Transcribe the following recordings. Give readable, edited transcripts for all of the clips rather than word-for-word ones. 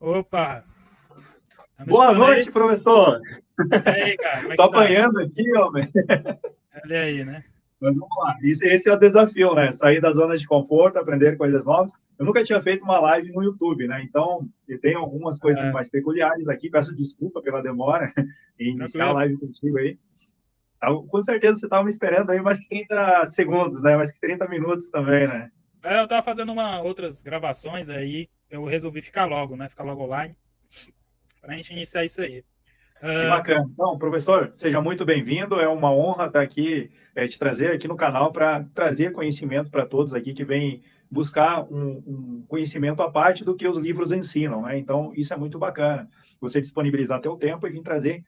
Opa, tá me Boa escutando aí? noite, professor. E aí, cara, como é Tô que tá? apanhando aqui, homem. Olha aí, né? Mas vamos lá. Esse é o desafio, né? Sair da zona de conforto, aprender coisas novas. Eu nunca tinha feito uma live no YouTube, né? Então, eu tenho algumas coisas É, mais peculiares aqui. Peço desculpa pela demora em iniciar a tranquilo. live contigo aí. Com certeza você estava me esperando aí mais que 30 segundos, né? Mais que 30 minutos também, né? Eu tava fazendo outras gravações aí, eu resolvi ficar logo, né? Ficar logo online, pra gente iniciar isso aí. Que Ah, bacana. Então, professor, seja muito bem-vindo. É uma honra estar aqui, te trazer aqui no canal para trazer conhecimento para todos aqui que vêm buscar um conhecimento à parte do que os livros ensinam, né? Então, isso é muito bacana. Você disponibilizar teu tempo e vir trazer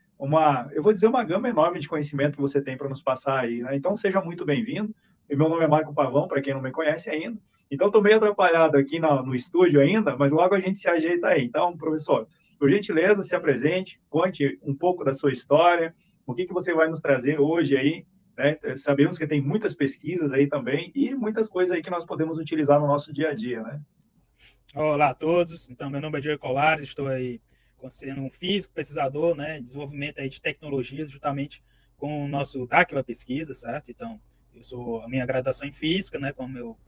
eu vou dizer, uma gama enorme de conhecimento que você tem para nos passar aí, né? Então, seja muito bem-vindo. E meu nome é Marco Pavão, para quem não me conhece ainda. Então, estou meio atrapalhado aqui no estúdio ainda, mas logo a gente se ajeita aí. Então, professor, por gentileza, se apresente, conte um pouco da sua história, o que você vai nos trazer hoje aí, né? Sabemos que tem muitas pesquisas aí também e muitas coisas aí que nós podemos utilizar no nosso dia a dia, né? olá a todos, então meu nome é Diego Colares, estou aí sendo um físico, pesquisador, né? Desenvolvimento aí de tecnologias, justamente com o nosso Dáquila Pesquisa, certo? Então, eu sou a minha graduação em física, né? Com meu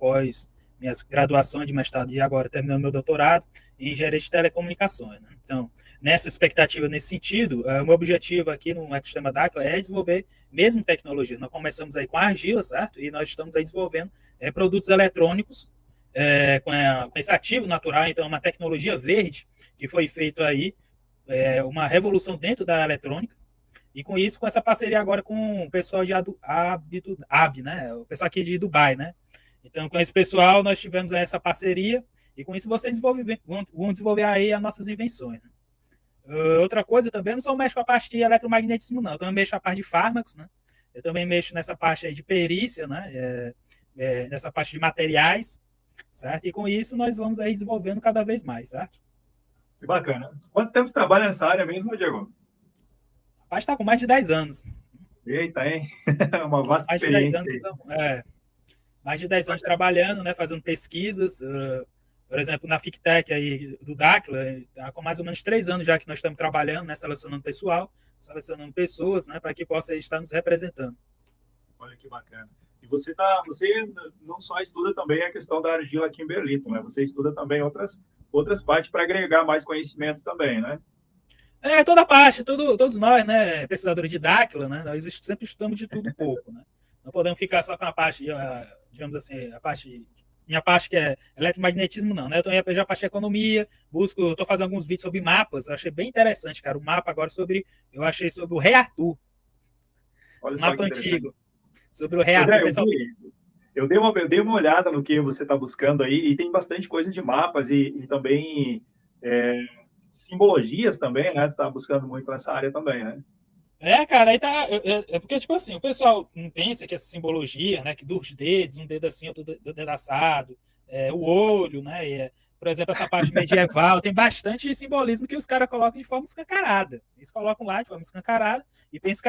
minhas graduações de mestrado e agora terminando meu doutorado em engenharia de telecomunicações. Né? Então, nessa expectativa, nesse sentido, o meu objetivo aqui no ecossistema Dáquila é desenvolver mesmo tecnologia. Nós começamos aí com a argila, certo? E nós estamos aí desenvolvendo produtos eletrônicos com esse ativo natural, então é uma tecnologia verde que foi feito aí, uma revolução dentro da eletrônica, e com isso, com essa parceria agora com o pessoal de Ab, né? O pessoal aqui de Dubai, né? Então, com esse pessoal, nós tivemos essa parceria, e com isso vocês vão desenvolver aí as nossas invenções. Né? Outra coisa também, eu não só mexo com a parte de eletromagnetismo, não. Eu também mexo com a parte de fármacos, né? Eu também mexo nessa parte aí de perícia, né? Nessa parte de materiais, certo? E com isso nós vamos aí desenvolvendo cada vez mais, certo? Que bacana. Quanto tempo você trabalha nessa área mesmo, Diego? Rapaz, está com mais de 10 anos. Eita, hein? Uma vasta Mais de 10 experiência anos que aí. estamos. Mais de 10 anos trabalhando, né? Fazendo pesquisas. Por exemplo, na FICTEC aí do Dáquila, há com mais ou menos 3 anos já que nós estamos trabalhando, né? Selecionando pessoal, selecionando pessoas, né? Para que possa estar nos representando. Olha que bacana. E você não só estuda também a questão da argila aqui em Berlito, né? Você estuda também outras partes para agregar mais conhecimento também, né? Toda parte, todos nós, né, pesquisadores de Dáquila, né, nós sempre estudamos de tudo um pouco, né? Não podemos ficar só com a parte, digamos assim, minha parte que é eletromagnetismo, não, né? Eu também já a parte de economia, estou fazendo alguns vídeos sobre mapas, eu achei bem interessante, cara, o mapa agora eu achei sobre o Rei Arthur, Olha um só que mapa interessante. antigo, sobre o Rei Pois Arthur, é, pessoal. eu dei uma olhada no que você está buscando aí e tem bastante coisa de mapas e também é, simbologias também, né? Você está buscando muito nessa área também, né? Cara, aí tá. Porque, tipo assim, o pessoal não pensa que essa simbologia, né? Que dos dedos, um dedo assim, outro dedo assado, o olho, né? Por exemplo, essa parte medieval tem bastante simbolismo que os caras colocam de forma escancarada. Eles colocam lá de forma escancarada e pensam que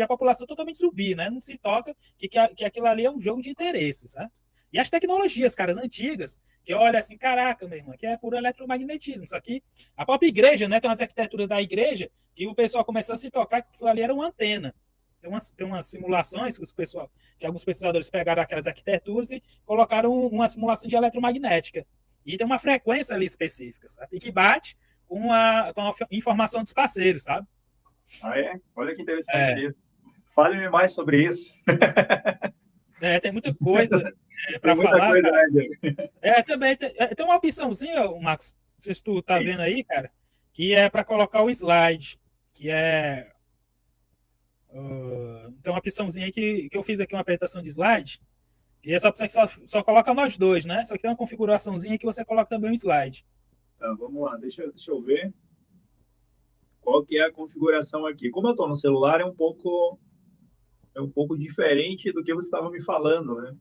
a população totalmente subir, né? Não se toca que aquilo ali é um jogo de interesses, certo? E as tecnologias, caras, antigas, que olha assim, caraca, meu irmão, que é puro eletromagnetismo. Só que a própria igreja, né? Tem umas arquiteturas da igreja que o pessoal começou a se tocar que aquilo ali era uma antena. Tem umas simulações que alguns pesquisadores pegaram aquelas arquiteturas e colocaram uma simulação de eletromagnética. E tem uma frequência ali específica, sabe? E que bate com a informação dos parceiros, sabe? Ah, é? Olha que interessante É, isso. Fale-me mais sobre isso. tem muita coisa Tem para muita falar, coisa, cara. né, Diego? Também tem uma opçãozinha, Marcos, não sei se tu tá Sim. vendo aí, cara, que é para colocar o slide, que é tem uma opçãozinha que eu fiz aqui uma apresentação de slide, e essa opção que só coloca nós dois, né? Só que tem uma configuraçãozinha que você coloca também um slide. Tá, vamos lá. Deixa eu ver qual que é a configuração aqui. Como eu estou no celular, é um pouco diferente do que você estava me falando, né?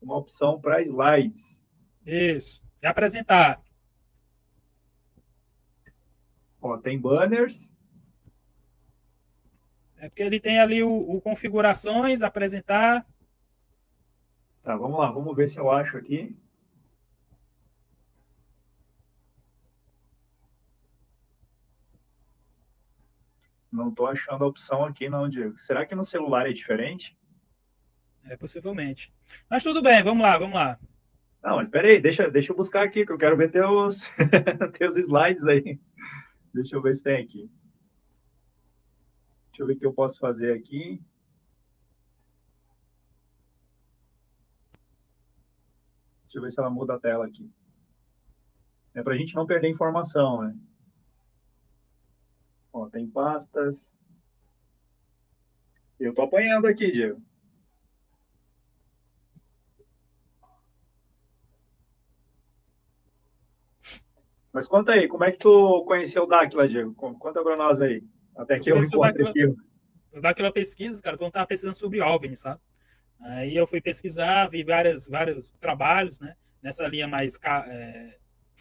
Uma opção para slides. Isso. E apresentar. Ó, tem banners. É porque ele tem ali o configurações, apresentar. Tá, vamos lá, vamos ver se eu acho aqui. Não estou achando a opção aqui, não, Diego. Será que no celular é diferente? Possivelmente. Mas tudo bem, vamos lá, vamos lá. Não, mas peraí, deixa eu buscar aqui, que eu quero ver teus, teus slides aí. Deixa eu ver se tem aqui. Deixa eu ver o que eu posso fazer aqui. Deixa eu ver se ela muda a tela aqui. É para a gente não perder informação, né? Ó, tem pastas. Eu tô apanhando aqui, Diego. Mas conta aí, como é que tu conheceu o Dáquila, Diego? Conta para nós aí. Até Eu que eu comecei encontre aqui. a dar aquela pesquisa, cara, quando eu estava pesquisando sobre OVNI, sabe? Aí eu fui pesquisar, vi vários trabalhos, né? Nessa linha mais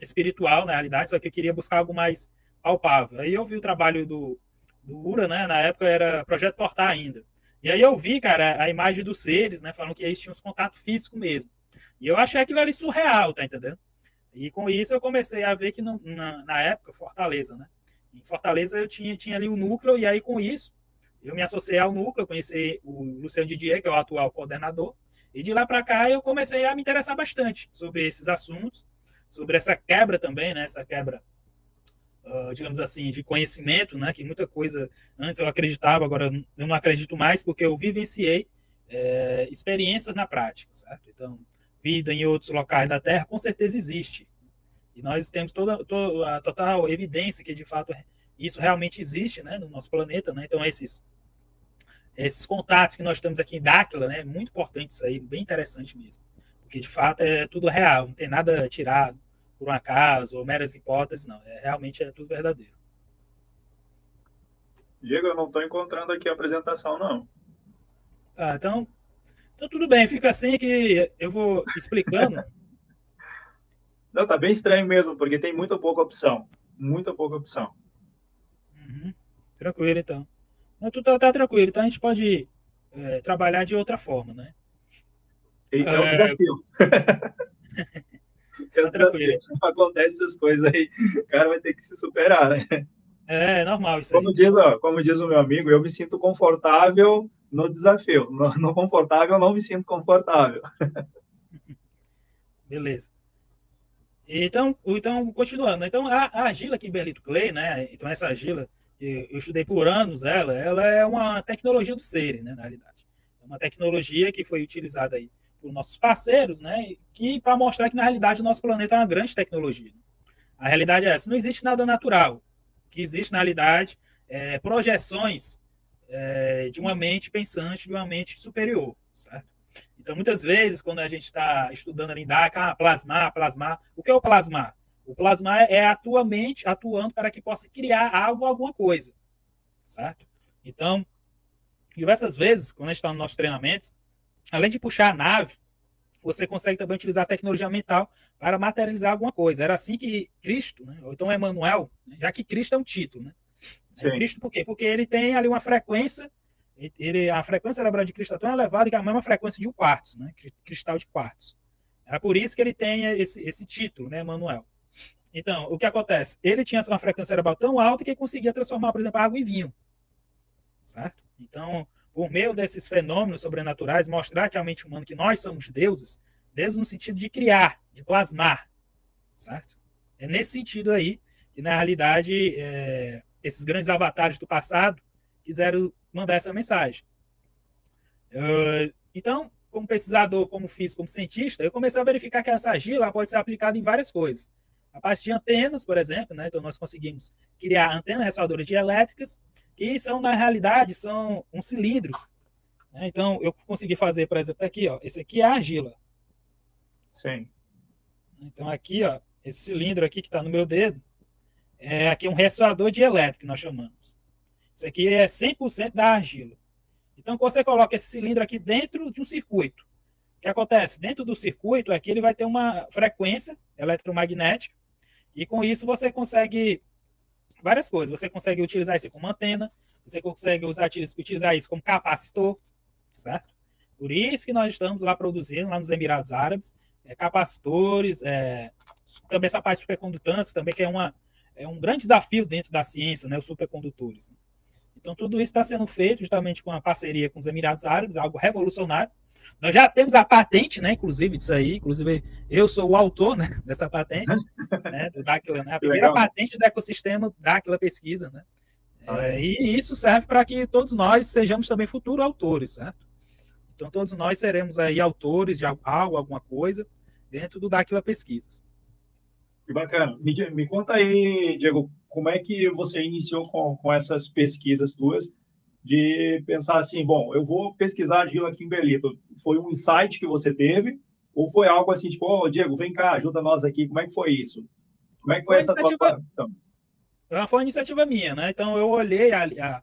espiritual, na realidade, só que eu queria buscar algo mais palpável. Aí eu vi o trabalho do URA, né? Na época era Projeto Portar ainda. E aí eu vi, cara, a imagem dos seres, né? Falando que eles tinham uns contatos físicos mesmo. E eu achei aquilo ali surreal, tá entendendo? E com isso eu comecei a ver que na época, Fortaleza, né? Em Fortaleza eu tinha ali o núcleo, e aí com isso eu me associei ao núcleo, conheci o Luciano Didier, que é o atual coordenador, e de lá para cá eu comecei a me interessar bastante sobre esses assuntos, sobre essa quebra também, né? Essa quebra, digamos assim, de conhecimento, né? Que muita coisa antes eu acreditava, agora eu não acredito mais, porque eu vivenciei experiências na prática, certo? Então, vida em outros locais da Terra com certeza existe. E nós temos toda a total evidência que, de fato, isso realmente existe, né, no nosso planeta, né? Então, esses contatos que nós temos aqui em Dáquila, né, é muito importante isso aí, bem interessante mesmo. Porque, de fato, é tudo real, não tem nada tirado por um acaso ou meras hipóteses, não. Realmente é tudo verdadeiro. Diego, eu não estou encontrando aqui a apresentação, não. Tá, então tudo bem, fica assim que eu vou explicando. Não, tá bem estranho mesmo, porque tem muita pouca opção. Muita pouca opção. Uhum. Tranquilo, então. Não, tu tá tranquilo, então a gente pode trabalhar de outra forma, né? É um desafio. É um Tá tranquilo, desafio. então. Acontece essas coisas aí, o cara vai ter que se superar, né? É normal isso aí. Como diz o meu amigo, eu me sinto confortável no desafio. No confortável, eu não me sinto confortável. Beleza. Então, continuando. Então, a argila Kimberlito Clay, né? Então, essa argila, que eu estudei por anos, ela é uma tecnologia do SERE, né? Na realidade. É uma tecnologia que foi utilizada aí por nossos parceiros, né? Que para mostrar que, na realidade, o nosso planeta é uma grande tecnologia. A realidade é essa. Não existe nada natural. O que existe, na realidade, projeções de uma mente pensante, de uma mente superior, certo? Então, muitas vezes, quando a gente está estudando ali em DACA, plasmar. O que é o plasmar? O plasmar é a tua mente atuando para que possa criar algo, alguma coisa, certo? Então, diversas vezes, quando a gente está nos nossos treinamentos, além de puxar a nave, você consegue também utilizar a tecnologia mental para materializar alguma coisa. Era assim que Cristo, né, ou então Emmanuel, já que Cristo é um título, né? Cristo por quê? Porque ele tem ali uma frequência, a frequência cerebral de Cristo é tão elevada que é a mesma frequência de um quartzo, né? Cristal de quartzo. É por isso que ele tem esse título, né, Emmanuel. Então, o que acontece? Ele tinha uma frequência cerebral tão alta que conseguia transformar, por exemplo, água em vinho, certo? Então, por meio desses fenômenos sobrenaturais, mostrar que a mente humana, que nós somos deuses, deuses no sentido de criar, de plasmar, certo? É nesse sentido aí que, na realidade, esses grandes avatares do passado quiseram mandar essa mensagem. Então, como pesquisador, como físico, como cientista, eu comecei a verificar que essa argila pode ser aplicada em várias coisas. A parte de antenas, por exemplo, né? Então nós conseguimos criar antenas ressoadoras elétricas, que são, na realidade, são uns cilindros. Né? Então, eu consegui fazer, por exemplo, aqui, ó, esse aqui é a argila. Sim. Então, aqui, ó, esse cilindro aqui que está no meu dedo, aqui é um ressoador de elétrico, que nós chamamos. Isso aqui é 100% da argila. Então, quando você coloca esse cilindro aqui dentro de um circuito, o que acontece? Dentro do circuito, aqui ele vai ter uma frequência eletromagnética, e com isso você consegue várias coisas. Você consegue utilizar isso como antena, você consegue utilizar isso como capacitor, certo? Por isso que nós estamos lá produzindo, lá nos Emirados Árabes, capacitores, também essa parte de supercondutância, também que é um grande desafio dentro da ciência, né, os supercondutores. Né? Então, tudo isso está sendo feito justamente com a parceria com os Emirados Árabes, algo revolucionário. Nós já temos a patente, né, inclusive, disso aí. Inclusive, eu sou o autor, né, dessa patente, né, do Dáquila, né, a primeira Legal. patente do ecossistema Dáquila Pesquisa, né? E isso serve para que todos nós sejamos também futuros autores, certo? Então, todos nós seremos aí autores de algo, alguma coisa, dentro do Dáquila Pesquisas. Que bacana. Me conta aí, Diego, como é que você iniciou com essas pesquisas tuas de pensar assim, bom, eu vou pesquisar argila kimberlito. Foi um insight que você teve ou foi algo assim, tipo, ô, Diego, vem cá, ajuda nós aqui. Como é que foi isso? Como é que foi Foi essa tua... Então, uma iniciativa minha, né? Então, eu olhei a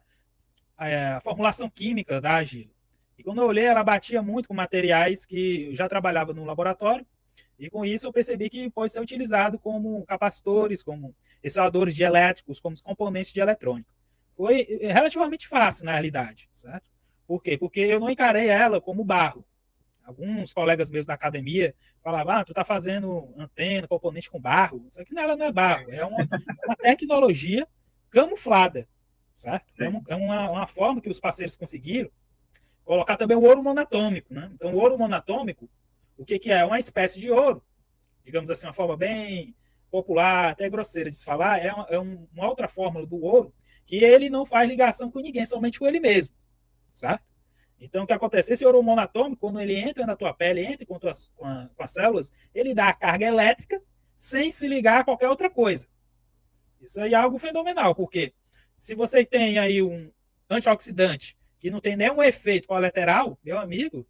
formulação química da argila. E quando eu olhei, ela batia muito com materiais que eu já trabalhava no laboratório, e com isso eu percebi que pode ser utilizado como capacitores, como isoladores de elétricos, como componentes de eletrônica. Foi relativamente fácil, na realidade, certo? Por quê? Porque eu não encarei ela como barro. Alguns colegas meus da academia falavam, tu tá fazendo antena, componente com barro. Isso aqui não é barro, é uma tecnologia camuflada, certo? É uma forma que os parceiros conseguiram colocar também o ouro monatômico, né? Então, o ouro monatômico, o que é? É uma espécie de ouro, digamos assim, uma forma bem popular, até grosseira de se falar, uma outra fórmula do ouro, que ele não faz ligação com ninguém, somente com ele mesmo, certo? Então, o que acontece? Esse ouro monatômico, quando ele entra na tua pele, entra com as células, ele dá a carga elétrica sem se ligar a qualquer outra coisa. Isso aí é algo fenomenal, porque se você tem aí um antioxidante que não tem nenhum efeito colateral, meu amigo,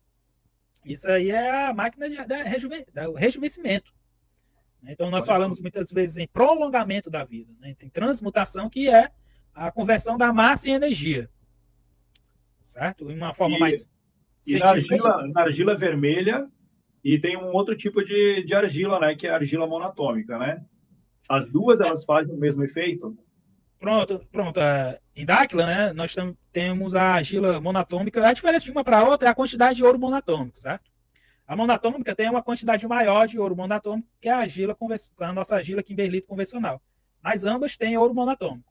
isso aí é a máquina do rejuvenescimento. Então, nós falamos muitas vezes em prolongamento da vida. Né? Tem transmutação, que é a conversão da massa em energia. Certo? Em uma forma mais científica. Na argila vermelha, e tem um outro tipo de argila, né? Que é a argila monatômica, né? As duas, elas fazem o mesmo efeito? Pronto. Em Dáquila, né, nós temos a argila monatômica. A diferença de uma para outra é a quantidade de ouro monatômico, certo? A monatômica tem uma quantidade maior de ouro monatômico que a nossa argila kimberlito convencional. Mas ambas têm ouro monatômico.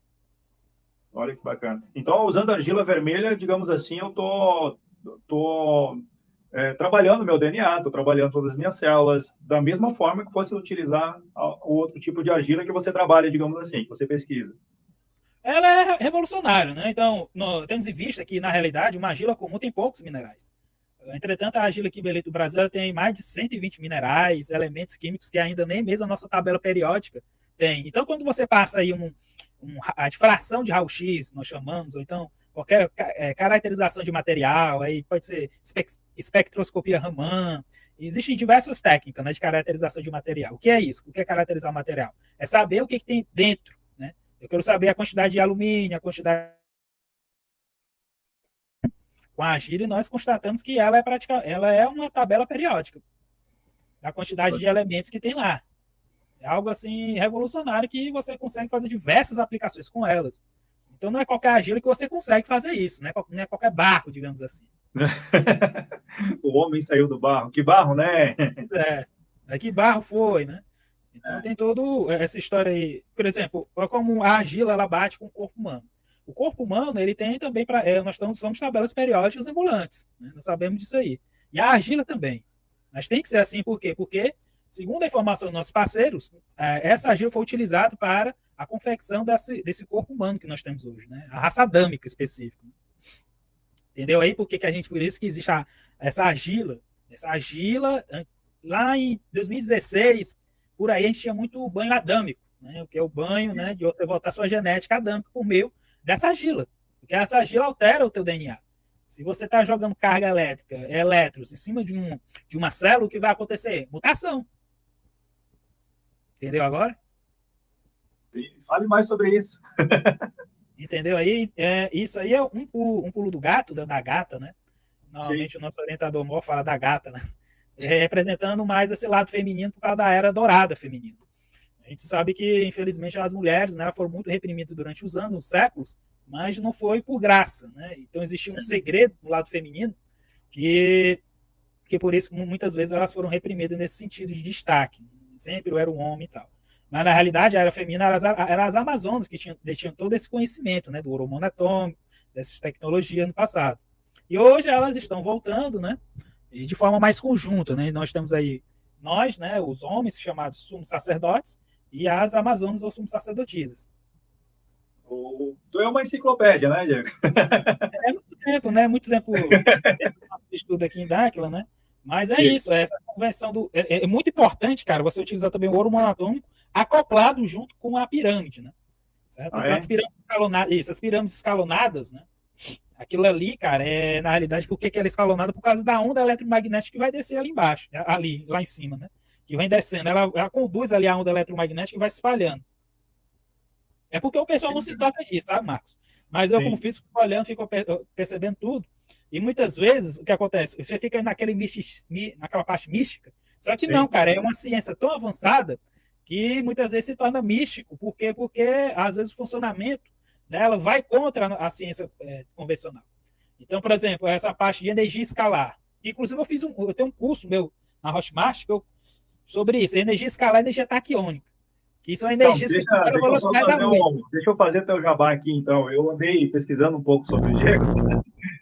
Olha que bacana. Então, usando argila vermelha, digamos assim, eu tô trabalhando meu DNA, estou trabalhando todas as minhas células, da mesma forma que fosse utilizar o outro tipo de argila que você trabalha, digamos assim, que você pesquisa. Ela é revolucionária, né? Então, temos em vista que, na realidade, uma argila comum tem poucos minerais. Entretanto, a argila kimberlito do Brasil tem mais de 120 minerais, elementos químicos que ainda nem mesmo a nossa tabela periódica tem. Então, quando você passa aí a difração de raio-x, nós chamamos, ou então qualquer caracterização de material, aí pode ser espectroscopia Raman, existem diversas técnicas, né, de caracterização de material. O que é isso? O que é caracterizar o material? É saber o que tem dentro, né? Eu quero saber a quantidade de alumínio, a quantidade com a argila, e nós constatamos que ela é uma tabela periódica da quantidade de elementos que tem lá. É algo assim revolucionário que você consegue fazer diversas aplicações com elas. Então não é qualquer argila que você consegue fazer isso, né? Não é qualquer barro, digamos assim. O homem saiu do barro. Que barro, né? Que barro foi, né? Então tem toda essa história aí. Por exemplo, como a argila ela bate com o corpo humano. O corpo humano, ele tem também, nós somos tabelas periódicas ambulantes, né? Nós sabemos disso aí. E a argila também. Mas tem que ser assim, por quê? Porque, segundo a informação dos nossos parceiros, essa argila foi utilizada para a confecção desse corpo humano que nós temos hoje, né? A raça adâmica específica. Entendeu aí? Por isso que existe essa argila. Essa argila, lá em 2016, por aí a gente tinha muito banho adâmico, né? O que é o banho, né, de você voltar sua genética adâmica por meio dessa argila. Porque essa argila altera o teu DNA. Se você está jogando carga elétrica, elétrons, em cima de uma célula, o que vai acontecer? Mutação. Entendeu agora? Fale mais sobre isso. Entendeu aí? Isso aí é um pulo do gato, da gata, né? Normalmente Sim. O nosso orientador maior fala da gata, né? Representando mais esse lado feminino por causa da era dourada feminina. A gente sabe que, infelizmente, as mulheres, né, foram muito reprimidas durante os anos, os séculos, mas não foi por graça, né? Então existia um segredo do lado feminino que por isso muitas vezes elas foram reprimidas nesse sentido de destaque. Sempre era um homem e tal. Mas na realidade a era feminina eram as amazonas que detinham todo esse conhecimento, né, do ouro monatômico, dessas tecnologias no passado. E hoje elas estão voltando, né? E de forma mais conjunta, né? Nós temos aí nós, né, os homens chamados sumos sacerdotes e as amazonas ou sumos sacerdotisas. Tu é uma enciclopédia, né, Diego? É muito tempo, né? Muito tempo de estudo aqui em Dáquila, né? Mas é isso, essa convenção é muito importante, cara, você utilizar também o ouro monatômico acoplado junto com a pirâmide, né? Certo? Então, as pirâmides escalonadas, isso, as pirâmides escalonadas, né? Aquilo ali, cara, na realidade, por que ela é escalonada? Por causa da onda eletromagnética que vai descer ali embaixo, ali, lá em cima, né? Que vem descendo, ela conduz ali a onda eletromagnética e vai se espalhando. É porque o pessoal não se toca disso, sabe, Marcos? Mas eu, como físico, fico olhando, fico percebendo tudo. E muitas vezes, o que acontece? Você fica naquela parte mística. Só que não, cara, é uma ciência tão avançada que muitas vezes se torna místico. Por quê? Porque, às vezes, o funcionamento dela vai contra a ciência convencional. Então, por exemplo, essa parte de energia escalar. Inclusive, eu tenho um curso meu na Hotmart sobre isso, energia escalar e energia taquiônica. Que são energias que superam a velocidade da luz. Deixa eu fazer teu jabá aqui, então. Eu andei pesquisando um pouco sobre o Diego,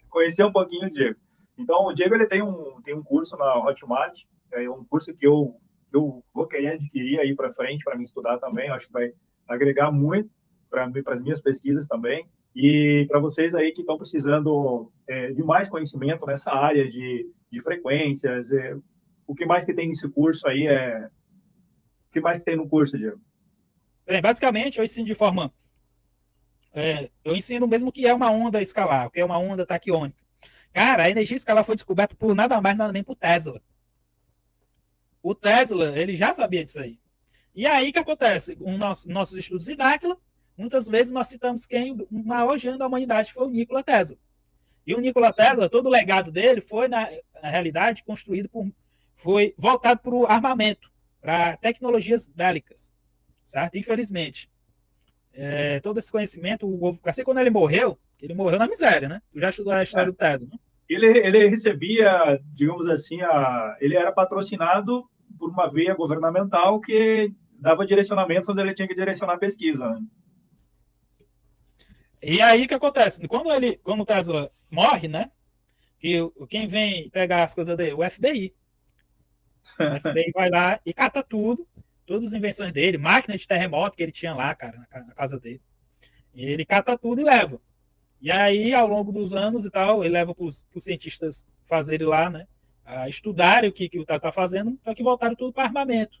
conheci um pouquinho o Diego. Então, o Diego ele tem um curso na Hotmart, é um curso que eu vou querer adquirir aí para frente, para me estudar também. Eu acho que vai agregar muito para as minhas pesquisas também. E para vocês aí que estão precisando de mais conhecimento nessa área de frequências, o que mais que tem nesse curso aí o que mais que tem no curso, Diego? Bem, basicamente, eu ensino de forma. Eu ensino mesmo que é uma onda escalar, o que é uma onda taquiônica. Cara, a energia escalar foi descoberta por nada mais, nada menos por Tesla. O Tesla, ele já sabia disso aí. E aí, o que acontece? Nossos estudos em Dáquila, muitas vezes nós citamos quem o maior gênio da humanidade foi o Nikola Tesla. E o Nikola Tesla, todo o legado dele foi, na realidade, foi voltado para o armamento, para tecnologias bélicas, certo? Infelizmente, todo esse conhecimento, assim quando ele morreu na miséria, né? Tu já estudou a história do Tesla, né? Ele recebia, digamos assim, ele era patrocinado por uma veia governamental que dava direcionamentos onde ele tinha que direcionar a pesquisa, né? E aí o que acontece? Quando o Tesla morre, né? Quem vem pegar as coisas dele? O FBI. O FBI vai lá e cata tudo, todas as invenções dele, máquina de terremoto que ele tinha lá, cara, na casa dele. Ele cata tudo e leva. E aí, ao longo dos anos e tal, ele leva para os cientistas fazerem lá, né? A estudarem o que o Tesla está fazendo, só que voltaram tudo para armamento.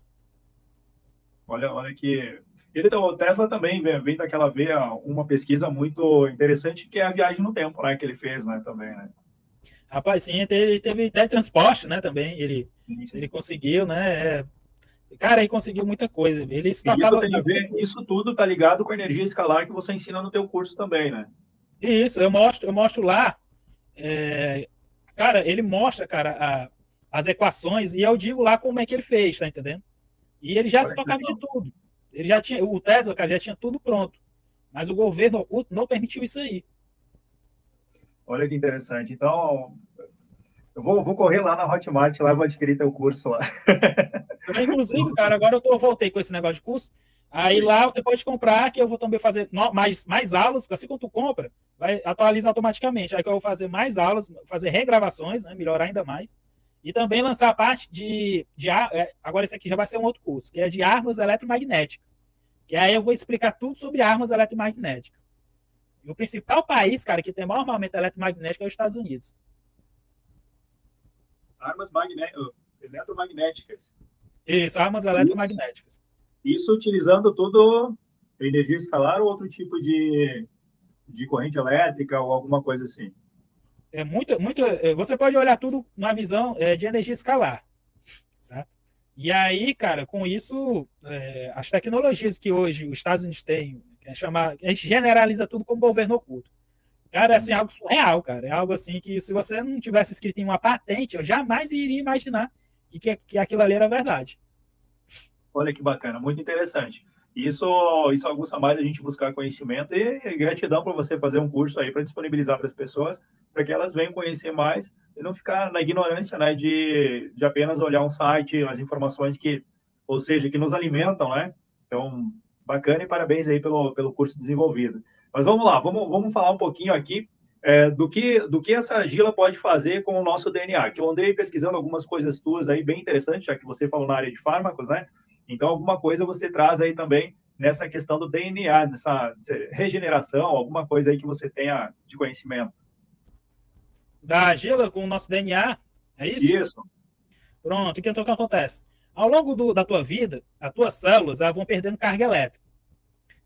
Olha que. O Tesla também vem daquela veia, uma pesquisa muito interessante, que é a viagem no tempo, né? Que ele fez, né? Também, né? Rapaz, sim, ele teve teletransporte, né? Também, ele conseguiu, né? Cara, ele conseguiu muita coisa. Ele se tocava... Isso tudo tá ligado com a energia escalar que você ensina no teu curso também, né? Isso, eu mostro lá. Cara, ele mostra, cara, as equações e eu digo lá como é que ele fez, tá entendendo? E ele já se tocava de tudo. Ele já tinha, o Tesla, cara, já tinha tudo pronto. Mas o governo oculto não permitiu isso aí. Olha que interessante. Então, eu vou correr lá na Hotmart, lá vou adquirir teu curso lá. Inclusive, cara, agora eu voltei com esse negócio de curso. Aí lá você pode comprar, que eu vou também fazer mais aulas, assim como tu compra, vai atualizar automaticamente. Aí que eu vou fazer mais aulas, fazer regravações, né, melhorar ainda mais. E também lançar a parte agora esse aqui já vai ser um outro curso, que é de armas eletromagnéticas. Que aí eu vou explicar tudo sobre armas eletromagnéticas. E o principal país, cara, que tem maior armamento eletromagnético é os Estados Unidos. Armas eletromagnéticas. Isso, armas eletromagnéticas. Isso utilizando tudo energia escalar ou outro tipo de corrente elétrica ou alguma coisa assim? Você pode olhar tudo na visão de energia escalar, certo? E aí, cara, com isso, as tecnologias que hoje os Estados Unidos têm, a gente generaliza tudo como governo oculto. Cara, é assim, algo surreal, cara. É algo assim que se você não tivesse escrito em uma patente, eu jamais iria imaginar que aquilo ali era verdade. Olha que bacana, muito interessante. Isso aguça mais a gente buscar conhecimento e gratidão por você fazer um curso aí para disponibilizar para as pessoas, para que elas venham conhecer mais e não ficar na ignorância, né, de apenas olhar um site, as informações que nos alimentam, né? Então, bacana e parabéns aí pelo curso desenvolvido. Mas vamos lá, vamos falar um pouquinho aqui do que essa argila pode fazer com o nosso DNA. Que eu andei pesquisando algumas coisas tuas aí bem interessantes, já que você falou na área de fármacos, né? Então, alguma coisa você traz aí também nessa questão do DNA, nessa regeneração, alguma coisa aí que você tenha de conhecimento. Da argila com o nosso DNA, é isso? Isso. Pronto, o que acontece? Ao longo da tua vida, as tuas células vão perdendo carga elétrica.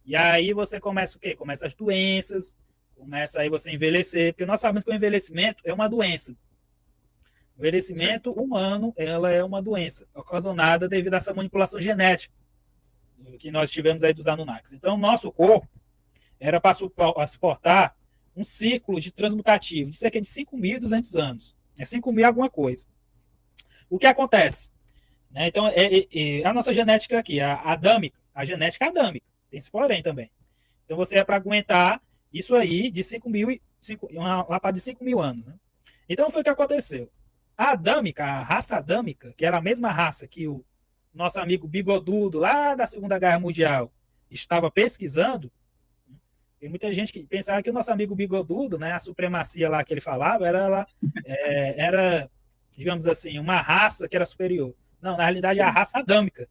E aí você começa o quê? Começa as doenças, começa aí você envelhecer, porque nós sabemos que o envelhecimento é uma doença. O envelhecimento humano, ela é uma doença ocasionada devido a essa manipulação genética que nós tivemos aí dos Anunnakis. Então, nosso corpo era para suportar um ciclo de transmutativo de cerca de 5.200 anos. É 5.000 alguma coisa. O que acontece? Né? Então, a nossa genética aqui, a adâmica, a genética adâmica, tem esse porém também. Então, você é para aguentar isso aí de 5.000, lá para de 5.000 anos. Né? Então, foi o que aconteceu. A adâmica, a raça adâmica, que era a mesma raça que o nosso amigo Bigodudo, lá da Segunda Guerra Mundial, estava pesquisando, tem muita gente que pensava que o nosso amigo Bigodudo, né, a supremacia lá que ele falava, era, digamos assim, uma raça que era superior. Não, na realidade, é a raça adâmica.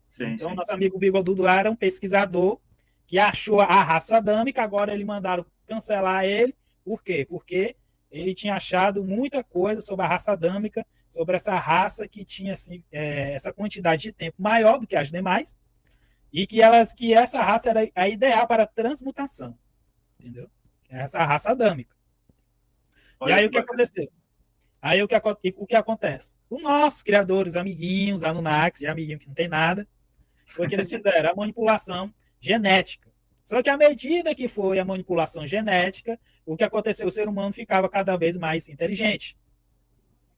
Sim, então, sim. Nosso amigo Bigodudo lá era um pesquisador que achou a raça adâmica, agora eles mandaram cancelar ele. Por quê? Porque ele tinha achado muita coisa sobre a raça adâmica, sobre essa raça que tinha assim, essa quantidade de tempo maior do que as demais, e que essa raça era a ideal para transmutação. Entendeu? Essa raça adâmica. E aí o que aconteceu? Aí o que acontece? Os nossos criadores, amiguinhos, Anunnakis, amiguinho que não tem nada, foi que eles fizeram a manipulação genética. Só que à medida que foi a manipulação genética, o que aconteceu? O ser humano ficava cada vez mais inteligente.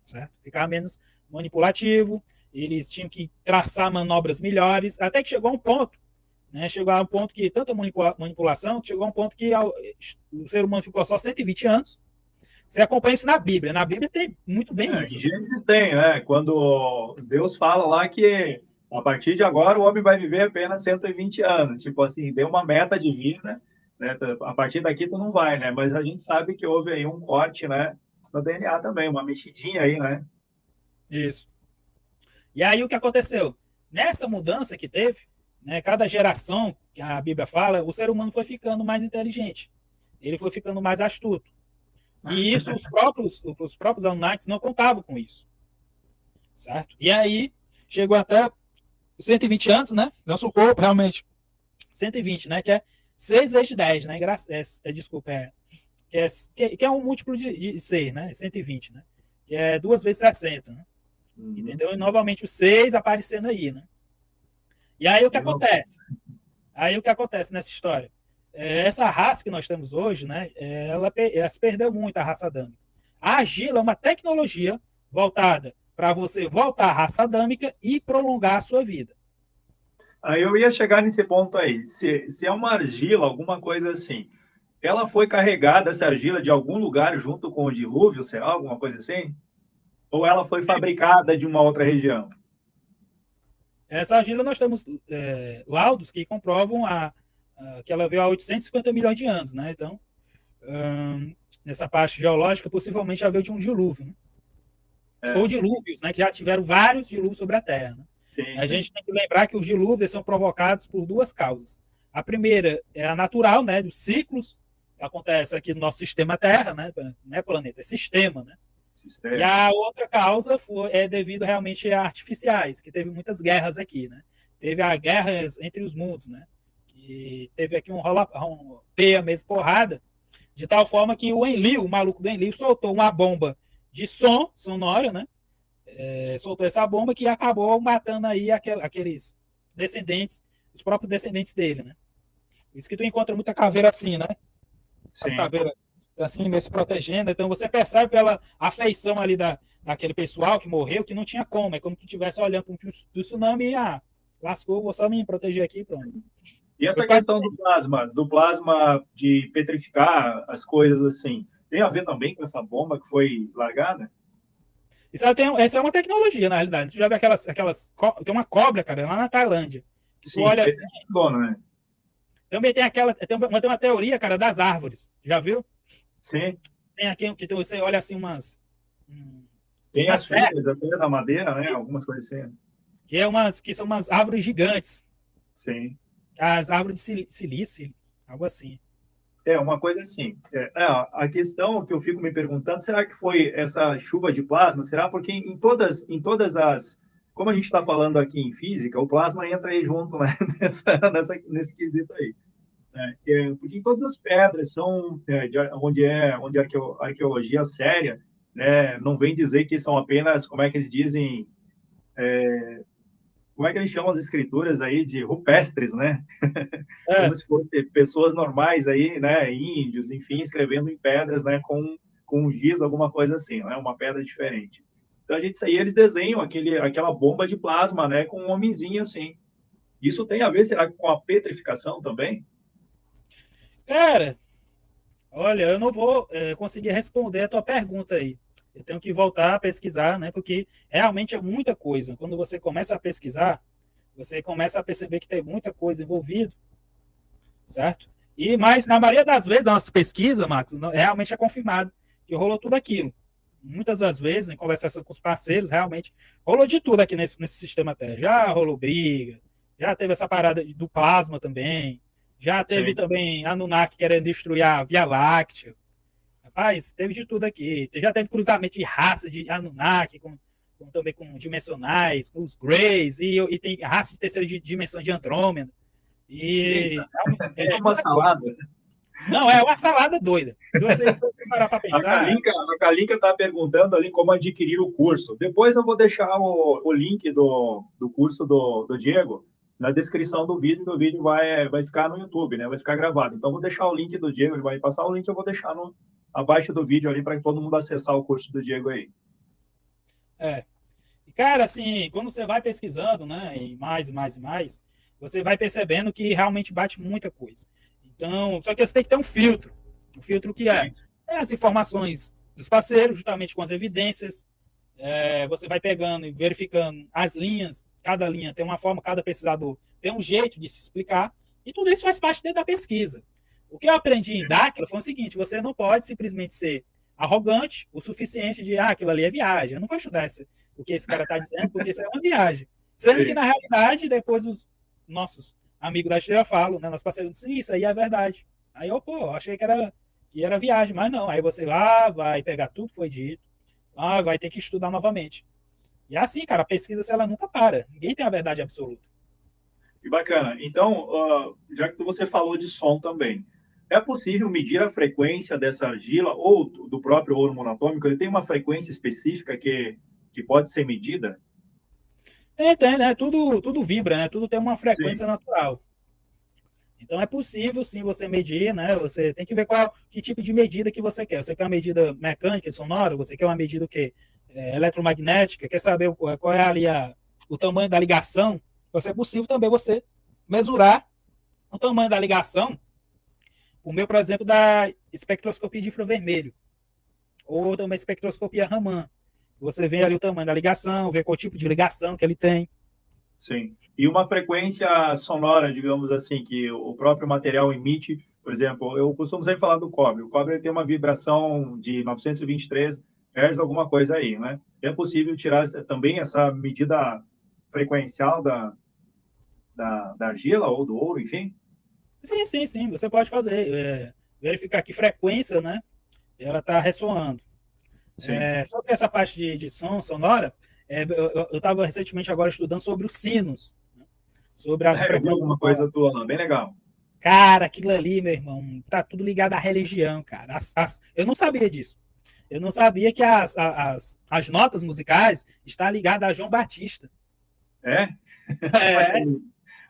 Certo? Ficava menos manipulativo, eles tinham que traçar manobras melhores, até que chegou a um ponto, né? Chegou a um ponto que tanta manipulação, chegou a um ponto que o ser humano ficou só 120 anos. Você acompanha isso na Bíblia. Na Bíblia tem muito bem isso. Tem, né? Quando Deus fala lá que a partir de agora o homem vai viver apenas 120 anos. Tipo assim, deu uma meta de vida, né? A partir daqui tu não vai, né? Mas a gente sabe que houve aí um corte, né? No DNA também, uma mexidinha aí, né? Isso. E aí o que aconteceu? Nessa mudança que teve, né, cada geração, que a Bíblia fala, o ser humano foi ficando mais inteligente. Ele foi ficando mais astuto. E isso os próprios Anunnakis não contavam com isso. Certo? E aí chegou até 120 anos, né? Nosso corpo realmente 120, né? Que é 6 vezes 10, né? Desculpa, que é um múltiplo de 6, né? 120, né? Que é 2 vezes 60, né? Entendeu? E novamente o 6 aparecendo aí, né? E aí o que acontece? Aí o que acontece nessa história? Essa raça que nós temos hoje, né? Ela se perdeu muito, a raça adâmica. A argila é uma tecnologia voltada para você voltar à raça adâmica e prolongar a sua vida. Aí eu ia chegar nesse ponto aí. Se é uma argila, alguma coisa assim, ela foi carregada, essa argila, de algum lugar junto com o dilúvio, será? Alguma coisa assim? Ou ela foi fabricada de uma outra região? Essa argila nós temos laudos que comprovam que ela veio há 850 milhões de anos, né? Então, nessa parte geológica, possivelmente já veio de um dilúvio, né? Ou dilúvios, né? Que já tiveram vários dilúvios sobre a Terra. Né? Sim. A gente tem que lembrar que os dilúvios são provocados por duas causas. A primeira é a natural, né? Dos ciclos que acontece aqui no nosso sistema Terra, né? Não é planeta, é sistema, né? Sistema. E a outra causa é devido realmente a artificiais, que teve muitas guerras aqui, né? Teve a guerras entre os mundos, né? Que teve aqui um peia mesmo, porrada, de tal forma que o Enlil, o maluco do Enlil, soltou uma bomba de som sonora, né? Soltou essa bomba que acabou matando aí aqueles descendentes, os próprios descendentes dele, né? Isso que tu encontra muita caveira assim, né? Sim. As caveiras assim, meio se protegendo. Então você percebe pela afeição ali daquele pessoal que morreu, que não tinha como. É como se tu estivesse olhando para um tsunami e lascou, vou só me proteger aqui, pronto. E essa questão do plasma de petrificar as coisas assim, tem a ver também com essa bomba que foi largada? Essa é uma tecnologia, na realidade. Tu já vê aquelas tem uma cobra, cara, lá na Tailândia. Sim, tu olha assim. Bom, né? Também tem uma teoria, cara, das árvores. Já viu? Sim. Tem aqui que você olha assim um- Tem umas as filhas serras, até da madeira, né? Algumas coisas assim. que são umas árvores gigantes, Sim. as árvores de silício, algo assim. É uma coisa assim. A questão que eu fico me perguntando, será que foi essa chuva de plasma? Será porque em todas as, como a gente está falando aqui em física, o plasma entra aí junto, né? Nesse quesito aí. Né? Porque em todas as pedras são onde a arqueologia séria, né? Não vem dizer que são apenas, como é que eles dizem, como é que eles chamam as escrituras aí de rupestres, né? Como É, se fossem pessoas normais aí, né, índios, enfim, escrevendo em pedras, né, com giz, alguma coisa assim, né, uma pedra diferente. Então a gente aí eles desenham aquela bomba de plasma, né, com um homenzinho assim. Isso tem a ver, será, com a petrificação também? cara, olha, eu não vou conseguir responder a tua pergunta aí. Eu tenho que voltar a pesquisar, né? Porque realmente é muita coisa. Quando você começa a pesquisar, você começa a perceber que tem muita coisa envolvida, certo? Mas na maioria das vezes, da nossa pesquisa, Marcos, realmente é confirmado que rolou tudo aquilo. Muitas das vezes, em conversação com os parceiros, realmente rolou de tudo aqui nesse sistema Terra. Já rolou briga, já teve essa parada do plasma também, já teve Sim. também Anunnaki querendo destruir a Via Láctea. Rapaz, teve de tudo aqui. Já teve cruzamento de raça de Anunnaki também com dimensionais, com os Greys, e tem raça de terceira dimensão de Andrômeda. Eita, E é é uma muita coisa. salada. Não, é uma salada doida. Se você parar para A pensar, Kalinka, a Kalinka está perguntando ali como adquirir o curso. Depois eu vou deixar o link do curso do Diego na descrição do vídeo, que o vídeo vai ficar no YouTube, né? Vai ficar gravado. Então, eu vou deixar o link do Diego, ele vai passar o link, eu vou deixar abaixo do vídeo ali para todo mundo acessar o curso do Diego aí. é. E, cara, assim, quando você vai pesquisando, né, e mais, e mais, e mais, você vai percebendo que realmente bate muita coisa. Então, só que você tem que ter um filtro. Um filtro que é, Sim, é as informações dos parceiros, juntamente com as evidências. Você vai pegando e verificando as linhas, cada linha tem uma forma, cada pesquisador tem um jeito de se explicar, e tudo isso faz parte dentro da pesquisa. O que eu aprendi em Dáquila foi o seguinte: você não pode simplesmente ser arrogante o suficiente de, aquilo ali é viagem. Eu não vou estudar o que esse cara está dizendo, porque isso é uma viagem. Sendo que, sim. na realidade, depois os nossos amigos da história falam, né, nosso parceiro disse, isso aí é verdade. Aí eu, pô, achei que era viagem, mas não. Aí você vai pegar tudo que foi dito, vai ter que estudar novamente. E é assim, cara, a pesquisa, se ela nunca para. Ninguém tem a verdade absoluta. Que bacana. Então, já que você falou de som também, é possível medir a frequência dessa argila ou do próprio ouro monatômico? Ele tem uma frequência específica que pode ser medida? Tem, né? Tudo vibra, né? Tudo tem uma Sim, frequência natural. Então é possível sim você medir, né? Você tem que ver que tipo de medida que você quer. Você quer uma medida mecânica, sonora? Você quer uma medida o quê? Eletromagnética? Quer saber qual é ali o tamanho da ligação? Então, é possível também você mesurar o tamanho da ligação, o meu, por exemplo, da espectroscopia de infravermelho, ou também espectroscopia Raman. Você vê ali o tamanho da ligação, vê qual tipo de ligação que ele tem. sim. E uma frequência sonora, digamos assim, que o próprio material emite, por exemplo, eu costumo sempre falar do cobre. O cobre tem uma vibração de 923 Hz, alguma coisa aí, né? É possível tirar também essa medida frequencial da argila ou do ouro, enfim? Sim, sim, sim, você pode fazer. Verificar que frequência, né? Ela está ressoando. Sim. Sobre essa parte de som sonora, eu estava recentemente agora estudando sobre os sinos, né? Sobre as Eu vi frequências alguma coisa sonoras. tua lá, bem legal. Cara, aquilo ali, meu irmão, tá tudo ligado à religião, cara. Eu não sabia disso. Eu não sabia que as notas musicais estão ligadas a João Batista. É? É,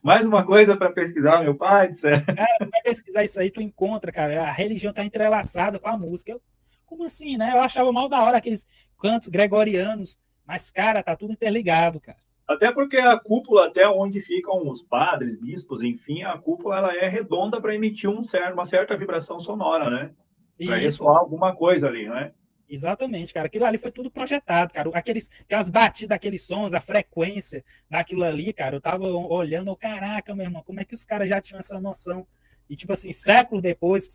Mais uma coisa para pesquisar, meu pai do céu. cara, tu vai pesquisar isso aí, tu encontra, cara. A religião tá entrelaçada com a música. Como assim, né? Eu achava mal da hora aqueles cantos gregorianos, mas, cara, tá tudo interligado, cara. Até porque a cúpula, até onde ficam os padres, bispos, enfim, a cúpula ela é redonda para emitir uma certa vibração sonora, né? Para E isso, ressoar alguma coisa ali, né? exatamente, cara. Aquilo ali foi tudo projetado, cara. Aquelas batidas, aqueles sons, a frequência daquilo ali, cara. Eu tava olhando, caraca, meu irmão, como é que os caras já tinham essa noção? E, tipo assim, século depois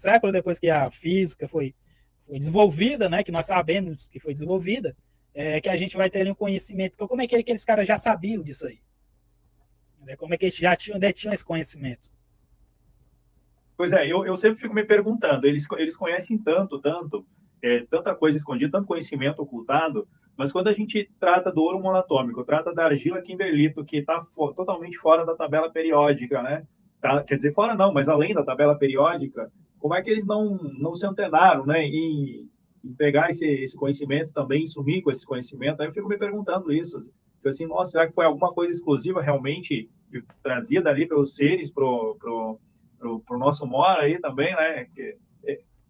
que a física foi foi desenvolvida, né, que nós sabemos que foi desenvolvida, que a gente vai ter um conhecimento. Como é que aqueles caras já sabiam disso aí? Como é que eles já tinham esse conhecimento? Pois é, eu sempre fico me perguntando, eles conhecem tanta coisa escondida, tanto conhecimento ocultado, mas quando a gente trata do ouro monatômico, trata da argila kimberlito, que está totalmente fora da tabela periódica, né? Quer dizer, fora não, mas além da tabela periódica, como é que eles não se antenaram, né, em pegar esse conhecimento também, sumir com esse conhecimento? Aí eu fico me perguntando isso, assim, nossa, será que foi alguma coisa exclusiva realmente trazida ali pelos seres pro nosso Mora aí também, né?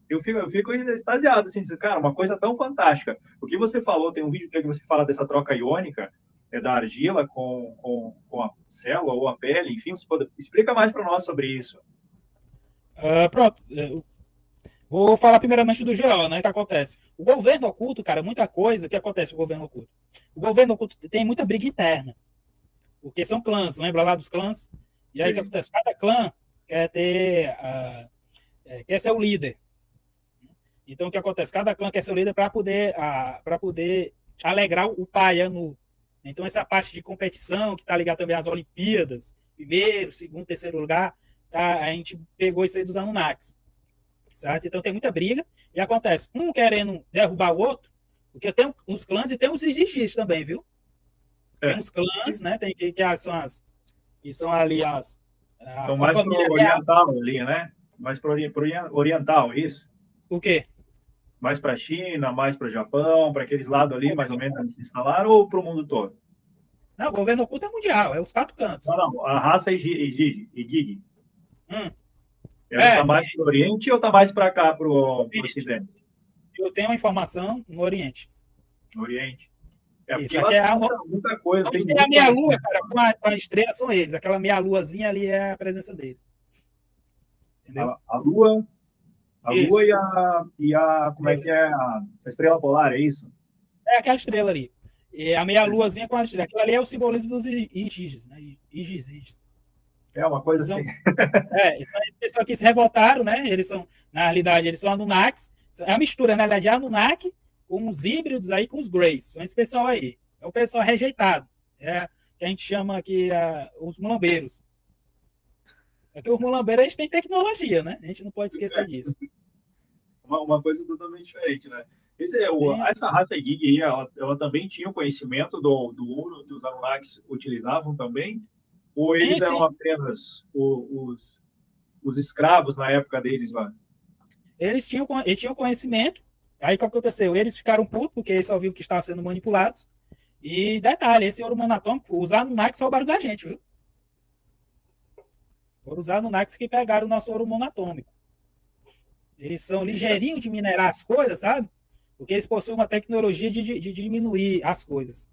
Eu fico extasiado, assim, cara, uma coisa tão fantástica. O que você falou, tem um vídeo que você fala dessa troca iônica, da argila com a célula ou a pele, enfim, explica mais para nós sobre isso. Pronto, vou falar primeiramente do GO, né? O que acontece? O governo oculto, cara, muita coisa que acontece com o governo oculto. O governo oculto tem muita briga interna, porque são clãs, lembra lá dos clãs? E aí o que acontece? Cada clã quer ser o líder. Então o que acontece? Cada clã quer ser o líder para poder alegrar o paiano. Então essa parte de competição que está ligada também às Olimpíadas, primeiro, segundo, terceiro lugar, tá? A gente pegou isso aí dos Anunnakis. Certo? Então tem muita briga e acontece um querendo derrubar o outro, porque tem os clãs e tem os Igis também, viu? Tem os clãs, né? Tem que são ali são mais para o oriental ali, né? Mais para o oriental, isso? O quê? Mais para a China, mais para o Japão, para aqueles lados ali, mais ou menos, eles se instalaram, ou para o mundo todo? Não, o governo oculto é mundial, é os 4 cantos. Não, a raça Igig. Ela está mais para o Oriente ou está mais para cá, para o Ocidente? Eu tenho uma informação no Oriente. No Oriente. Isso aqui é muita coisa. Tem a meia-lua, cara, com a estrela são eles. Aquela meia-luazinha ali é a presença deles. Entendeu? A Lua e a como é que é? A estrela polar, é isso? É aquela estrela ali. E a meia-luazinha com a estrela. Aquilo ali é o simbolismo dos Igis, né? Igis. É uma coisa assim. Esses pessoal aqui se revoltaram, né? Eles são, na realidade, eles são Anunnakis. É uma mistura, na verdade, de Anunnaki com os híbridos aí, com os Greys. São esse pessoal aí. É o pessoal rejeitado. Que a gente chama aqui os mulambeiros. Só que os mulambeiros, a gente tem tecnologia, né? A gente não pode esquecer disso. Uma coisa totalmente diferente, né? Essa raça Gig aí, ela também tinha o conhecimento do ouro que os Anunnakis utilizavam também? Ou eles eram apenas os escravos na época deles lá? Eles tinham conhecimento. Aí o que aconteceu? Eles ficaram putos porque eles só viram que estavam sendo manipulados. E detalhe, esse ouro monatômico, os Anunnakis roubaram da gente, viu? Foram os Anunnakis que pegaram o nosso ouro monatômico. Eles são ligeirinhos de minerar as coisas, sabe? Porque eles possuem uma tecnologia de diminuir as coisas.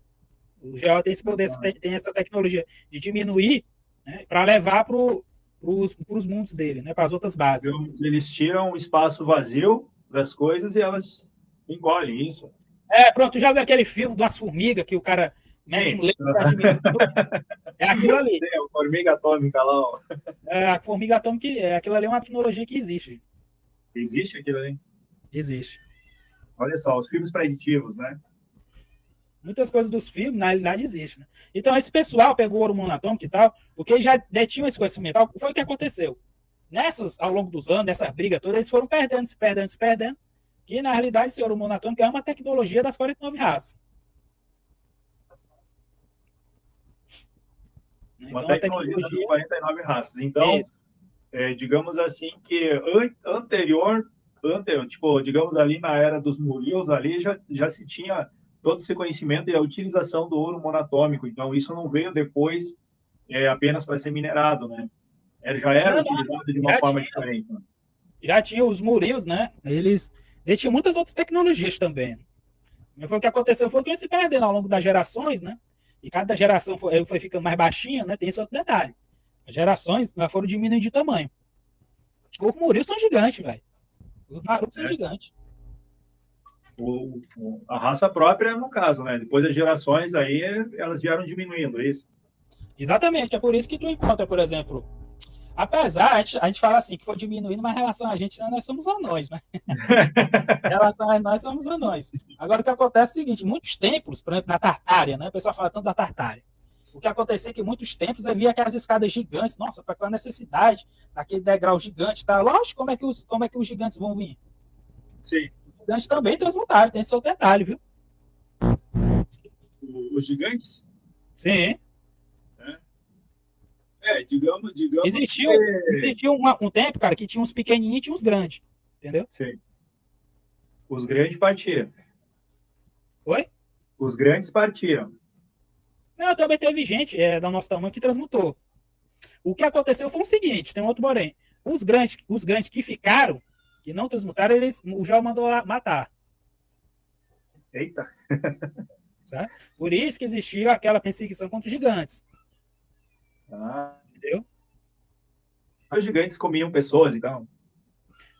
O GO tem esse poder, tem essa tecnologia de diminuir, né, para levar para os mundos dele, né, para as outras bases. Eles tiram o espaço vazio das coisas e elas engolem isso. Pronto, já viu aquele filme das formigas que o cara mete um leite para diminuir tudo? É aquilo ali. É a formiga atômica lá. Ó. A formiga atômica, aquilo ali é uma tecnologia que existe. Existe aquilo ali? Existe. Olha só, os filmes preditivos, né? Muitas coisas dos filmes, na realidade, existem. Né? Então, esse pessoal pegou o ouro monatômico e tal, porque já detinham esse conhecimento. Foi o que aconteceu. Ao longo dos anos, nessas brigas todas, eles foram perdendo, que, na realidade, esse ouro monatômico é uma tecnologia das 49 raças. Uma então, tecnologia das 49 raças. Então, digamos assim, que anterior, tipo, digamos ali na era dos Murios, ali já se tinha todo esse conhecimento e a utilização do ouro monatômico. Então, isso não veio depois apenas para ser minerado, né? Já era utilizado de uma forma diferente. Né? Já tinha os Murios, né? Eles tinham muitas outras tecnologias também. Mas foi o que aconteceu, foi que eles se perderam ao longo das gerações, né? E cada geração foi ficando mais baixinha, né? Tem esse outro detalhe. As gerações foram diminuindo de tamanho. Os Murios são gigantes, velho. Os Naruto são gigantes. A raça própria, no caso, né? Depois das gerações aí, elas vieram diminuindo, é isso? Exatamente, é por isso que tu encontra, por exemplo, Apesar, a gente fala assim, que foi diminuindo, mas em relação a gente, né, nós somos anões, né? Em relação a nós, somos anões. Agora, o que acontece é o seguinte, muitos templos, por exemplo, na Tartária, né? O pessoal fala tanto da Tartária. O que acontecia é que muitos templos havia aquelas escadas gigantes. Nossa, para qual a necessidade daquele degrau gigante? Tá? Lógico, como é que os gigantes vão vir? Sim. Os gigantes também transmutaram, tem seu detalhe, viu? Os gigantes? Sim. Digamos Existiu, que... existiu um tempo, cara, que tinha uns pequenininhos e tinha uns grandes. Entendeu? Sim. Os grandes partiram. Oi? Os grandes partiram. Não, também teve gente do nosso tamanho que transmutou. O que aconteceu foi o seguinte, tem um outro porém. Os grandes que ficaram, que não transmutaram, o Jó mandou matar. Eita! Certo? Por isso que existiu aquela perseguição contra os gigantes. Entendeu? Os gigantes comiam pessoas, então?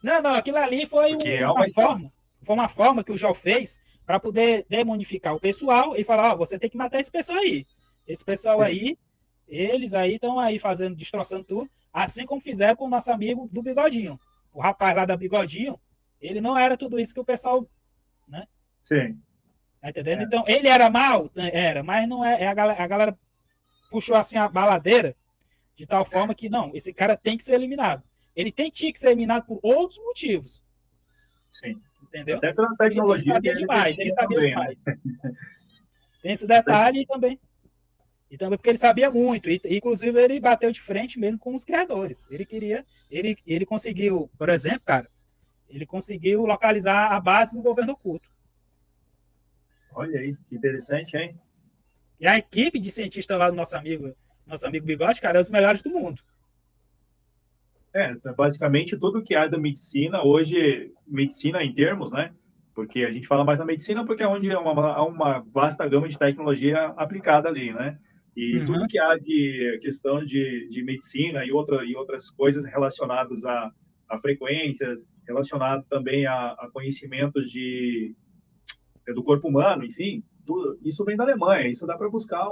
Não, aquilo ali foi uma forma que o Jó fez para poder demonificar o pessoal e falar, você tem que matar esse pessoal aí. Esse pessoal aí, eles aí estão aí destroçando tudo, assim como fizeram com o nosso amigo do Bigodinho. O rapaz lá da Bigodinho, ele não era tudo isso que o pessoal, né? Sim. Tá entendendo? Então, ele era mal? Era, mas não é. A galera puxou assim a baladeira de tal forma que, não, esse cara tem que ser eliminado. Ele tinha que ser eliminado por outros motivos. Sim. Entendeu? Até pela tecnologia. Ele sabia demais. Né? Tem esse detalhe também. E também porque ele sabia muito. E, inclusive, ele bateu de frente mesmo com os criadores. Ele conseguiu, por exemplo, cara, ele conseguiu localizar a base do governo oculto. Olha aí, que interessante, hein? E a equipe de cientistas lá do nosso amigo Bigode, cara, é os melhores do mundo. Basicamente tudo que há da medicina, hoje, medicina em termos, né? Porque a gente fala mais na medicina porque é onde há uma vasta gama de tecnologia aplicada ali, né? E tudo que há de questão de medicina e outras coisas relacionadas a frequências, relacionado também a conhecimentos do corpo humano, enfim, tudo, isso vem da Alemanha, isso dá para buscar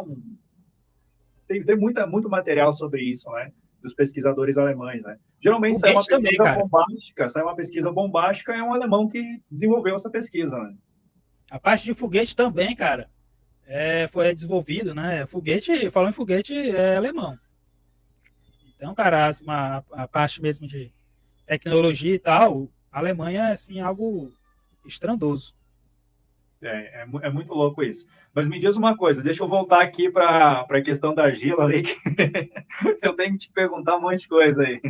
tem muito material sobre isso, né? Dos pesquisadores alemães, né? Geralmente sai uma pesquisa bombástica, é um alemão que desenvolveu essa pesquisa, né? A parte de foguete também, cara, foi desenvolvido, né? Falando em foguete, é alemão. Então, cara, a parte mesmo de tecnologia e tal, a Alemanha é, assim, algo estrondoso. É muito louco isso. Mas me diz uma coisa, deixa eu voltar aqui para a questão da argila aí, que eu tenho que te perguntar um monte de coisa aí.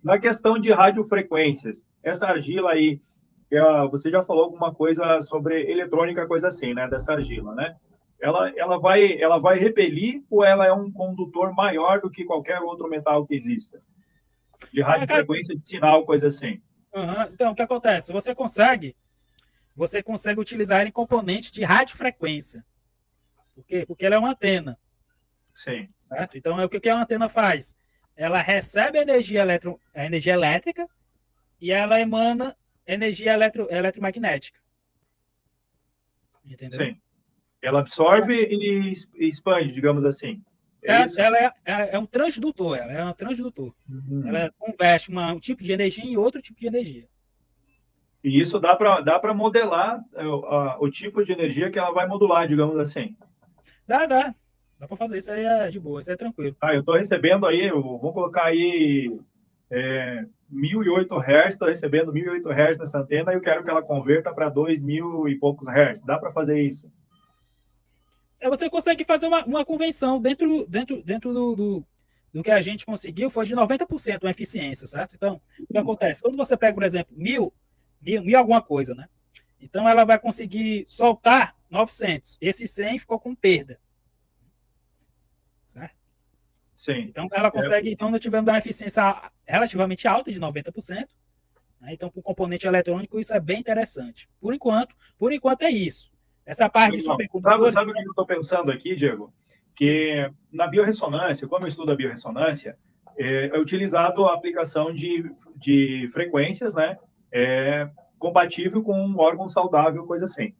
Na questão de radiofrequências, essa argila aí, você já falou alguma coisa sobre eletrônica, coisa assim, né? Dessa argila, né? Ela vai repelir ou ela é um condutor maior do que qualquer outro metal que exista? De radiofrequência, de sinal, coisa assim. Então, o que acontece? Você consegue utilizar em componente de radiofrequência. Por quê? Porque ela é uma antena. Sim. Certo? Então, o que a antena faz? Ela recebe energia elétrica e ela emana energia eletromagnética. Entendeu? Sim. Ela absorve e expande, digamos assim. Ela é um transdutor. Ela é um transdutor. Ela converte um tipo de energia em outro tipo de energia. E isso dá para modelar o tipo de energia que ela vai modular, digamos assim. Dá. Dá para fazer isso aí de boa, isso aí é tranquilo. Eu estou recebendo aí, vou colocar aí 1.008 Hz, estou recebendo 1.008 Hz nessa antena e eu quero que ela converta para 2.000 e poucos Hz. Dá para fazer isso? Você consegue fazer uma convenção dentro do que a gente conseguiu, foi de 90% a eficiência, certo? Então, o que acontece? Quando você pega, por exemplo, 1.000 alguma coisa, né? Então, ela vai conseguir soltar 900. Esse 100 ficou com perda. Certo? Sim. Então, ela consegue, então, nós tivemos uma eficiência relativamente alta, de 90%. Né? Então, para o componente eletrônico, isso é bem interessante. Por enquanto é isso. Essa parte de supercondutores... Sabe o que eu estou pensando aqui, Diego? Que na biorressonância, como eu estudo a biorressonância, é utilizado a aplicação de frequências, né? Compatível com um órgão saudável, coisa assim.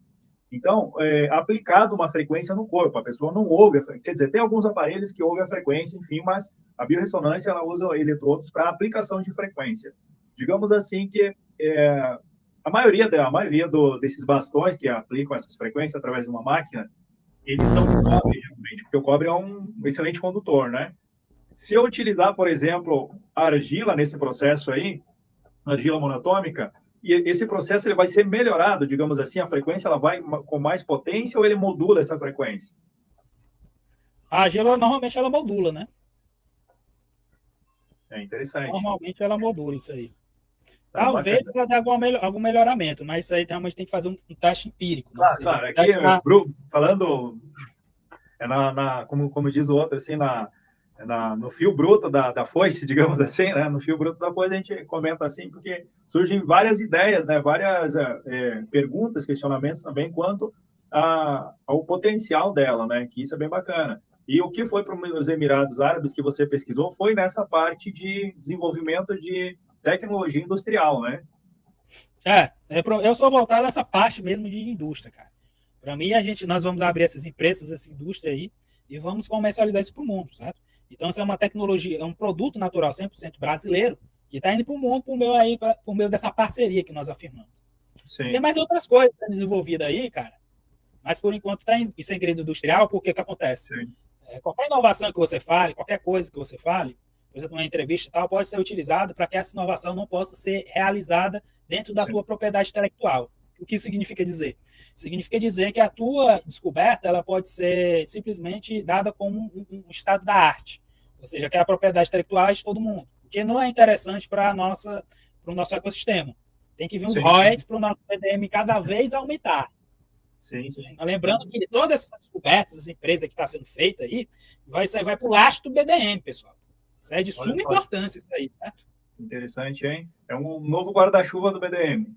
Então, aplicado uma frequência no corpo, a pessoa não ouve, quer dizer, tem alguns aparelhos que ouvem a frequência, enfim, mas a biorressonância ela usa eletrodos para aplicação de frequência. Digamos assim que a maioria desses bastões que aplicam essas frequências através de uma máquina, eles são de cobre, realmente, porque o cobre é um excelente condutor, né? Se eu utilizar, por exemplo, argila nesse processo aí, argila monatômica, e esse processo ele vai ser melhorado, digamos assim, a frequência ela vai com mais potência ou ele modula essa frequência? A argila, normalmente, ela modula, né? É interessante. Normalmente, ela modula isso aí. Tá, Talvez bacana. para dar algum melhoramento, mas isso aí realmente tem que fazer um teste empírico. Né? Claro, claro. Aqui, falando, como diz o outro, assim, no fio bruto da foice, digamos assim, né? No fio bruto da foice a gente comenta assim, porque surgem várias ideias, né? Várias perguntas, questionamentos também quanto ao potencial dela, né? Que isso é bem bacana. E o que foi para os Emirados Árabes que você pesquisou foi nessa parte de desenvolvimento de tecnologia industrial, né? Eu sou voltado a essa parte mesmo de indústria, cara. Para mim, nós vamos abrir essas empresas, essa indústria aí, e vamos comercializar isso para o mundo, certo? Então, isso é uma tecnologia, é um produto natural 100% brasileiro, que está indo para o mundo por meio dessa parceria que nós afirmamos. Tem mais outras coisas desenvolvidas aí, cara, mas por enquanto está em segredo industrial, porque o que acontece? Qualquer inovação que você fale, qualquer coisa que você fale, por exemplo, uma entrevista e tal, pode ser utilizada para que essa inovação não possa ser realizada dentro da tua propriedade intelectual. O que isso significa dizer? Significa dizer que a tua descoberta ela pode ser simplesmente dada como um estado da arte, ou seja, que é a propriedade intelectual de todo mundo, o que não é interessante para o nosso ecossistema. Tem que vir uns royalties para o nosso BDM cada vez aumentar. Sim, sim. Lembrando que todas essas descobertas, essa empresa que está sendo feita aí, vai para o lastro do BDM, pessoal. Isso é de suma importância, isso aí, certo? Interessante, hein? É um novo guarda-chuva do BDM.